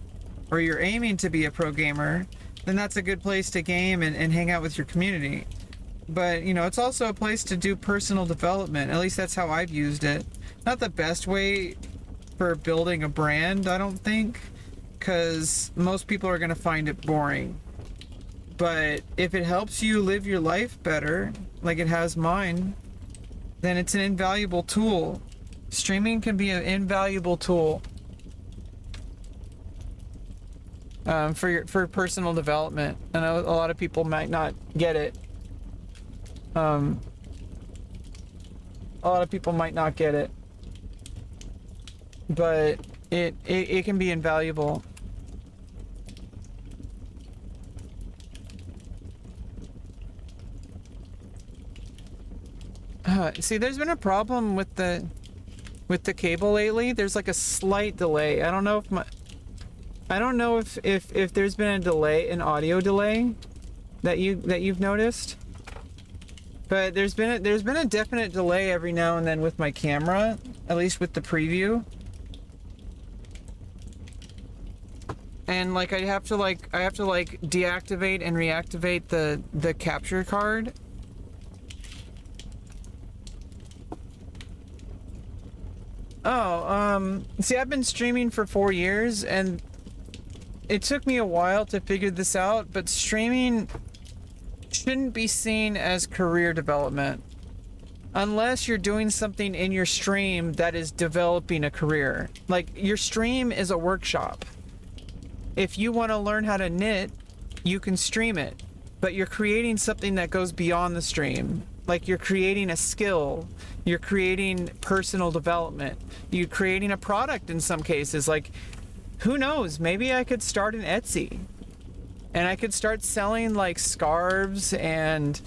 or you're aiming to be a pro gamer, then that's a good place to game and hang out with your community. But you know, it's also a place to do personal development. At least that's how I've used it. Not the best way for building a brand, I don't think, because most people are going to find it boring. But if it helps you live your life better, like it has mine, then it's an invaluable tool. Streaming can be an invaluable tool for personal development. I know a lot of people might not get it. A lot of people might not get it, but it can be invaluable. See, there's been a problem with the cable lately. There's like a slight delay. I don't know if there's been a delay, an audio delay that you've noticed. But there's been a definite delay every now and then with my camera, at least with the preview. And like I have to deactivate and reactivate the capture card. See, I've been streaming for 4 years and it took me a while to figure this out, but streaming shouldn't be seen as career development unless you're doing something in your stream that is developing a career. Like, your stream is a workshop. If you want to learn how to knit, you can stream it, but you're creating something that goes beyond the stream. Like, you're creating a skill, you're creating personal development, you're creating a product in some cases. Like, who knows, maybe I could start an Etsy and I could start selling like scarves and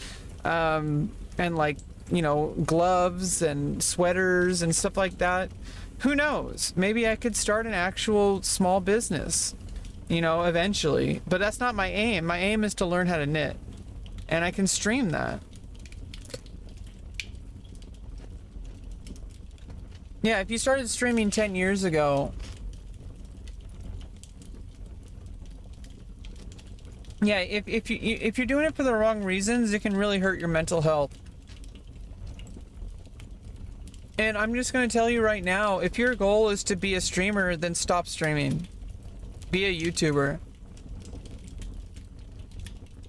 like, you know, gloves and sweaters and stuff like that. Who knows, maybe I could start an actual small business, you know, eventually. But that's not my aim. My aim is to learn how to knit. and I can stream that. Yeah, if you started streaming 10 years ago, yeah, if you're doing it for the wrong reasons, it can really hurt your mental health. And I'm just going to tell you right now, if your goal is to be a streamer, then stop streaming. Be a YouTuber.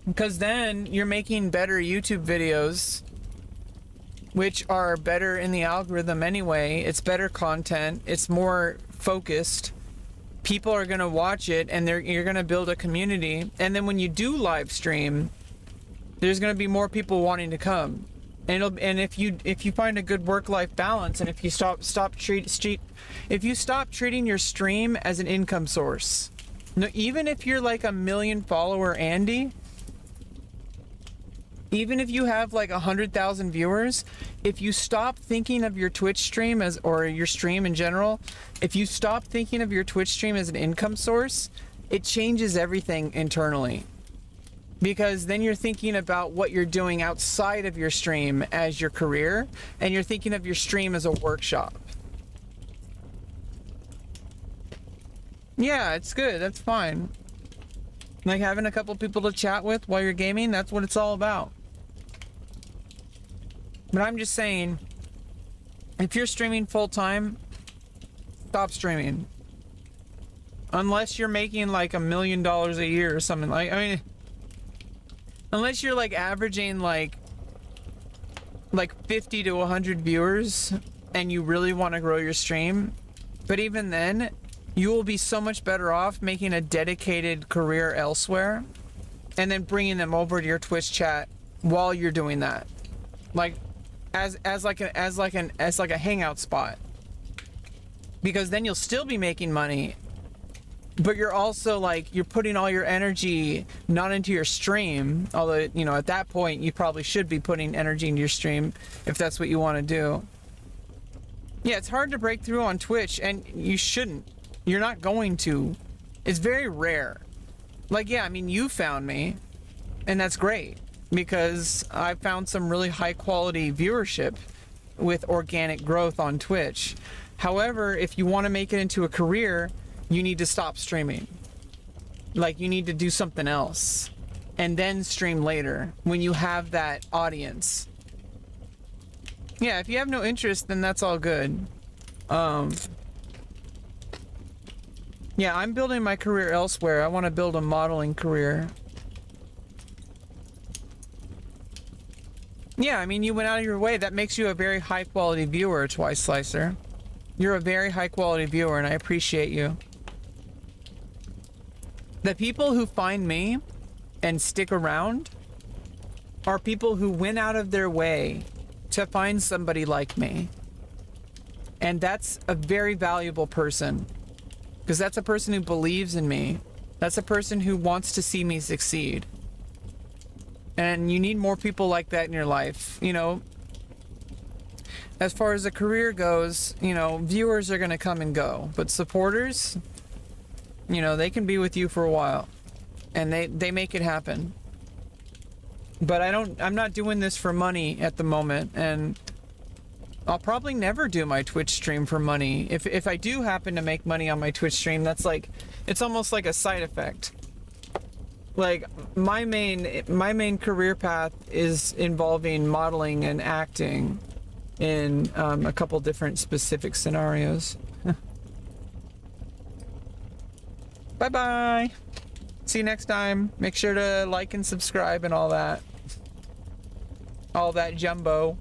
Because then you're making better YouTube videos, which are better in the algorithm anyway. It's better content. It's more focused. People are going to watch it, and you're going to build a community. And then when you do live stream, there's going to be more people wanting to come. And if you find a good work-life balance, and if you stop treating your stream as an income source. No, even if you're like a 1 million follower Andy, even if you have like 100,000 viewers, if you stop thinking of your Twitch stream or your stream in general, if you stop thinking of your Twitch stream as an income source, it changes everything internally. Because then you're thinking about what you're doing outside of your stream as your career, and you're thinking of your stream as a workshop. Yeah, it's good. That's fine. Like having a couple people to chat with while you're gaming, that's what it's all about. But I'm just saying, if you're streaming full time, stop streaming. Unless you're making like $1 million a year or something. Like, I mean, unless you're like averaging like 50 to 100 viewers and you really want to grow your stream. But even then, you will be so much better off making a dedicated career elsewhere and then bringing them over to your Twitch chat while you're doing that. Like as like a hangout spot. Because then you'll still be making money, but you're also like, you're putting all your energy not into your stream, although, you know, at that point you probably should be putting energy into your stream if that's what you want to do. Yeah, it's hard to break through on Twitch, and you shouldn't. You're not going to. It's very rare. Like, yeah, I mean, you found me, and that's great, because I found some really high quality viewership with organic growth on Twitch. However, if you want to make it into a career, you need to stop streaming. Like, you need to do something else and then stream later when you have that audience. Yeah, if you have no interest, then that's all good. Yeah, I'm building my career elsewhere. I want to build a modeling career. Yeah, I mean, you went out of your way. That makes you a very high quality viewer, Twice Slicer. You're a very high quality viewer, and I appreciate you. The people who find me and stick around are people who went out of their way to find somebody like me. And that's a very valuable person, because that's a person who believes in me. That's a person who wants to see me succeed. And you need more people like that in your life. You know, as far as a career goes, you know, viewers are going to come and go, but supporters, you know, they can be with you for a while, and they make it happen. But I'm not doing this for money at the moment, and I'll probably never do my Twitch stream for money. If I do happen to make money on my Twitch stream, that's like, it's almost like a side effect. Like, my main career path is involving modeling and acting in a couple different specific scenarios. Bye bye. See you next time. Make sure to like and subscribe and all that. All that jumbo.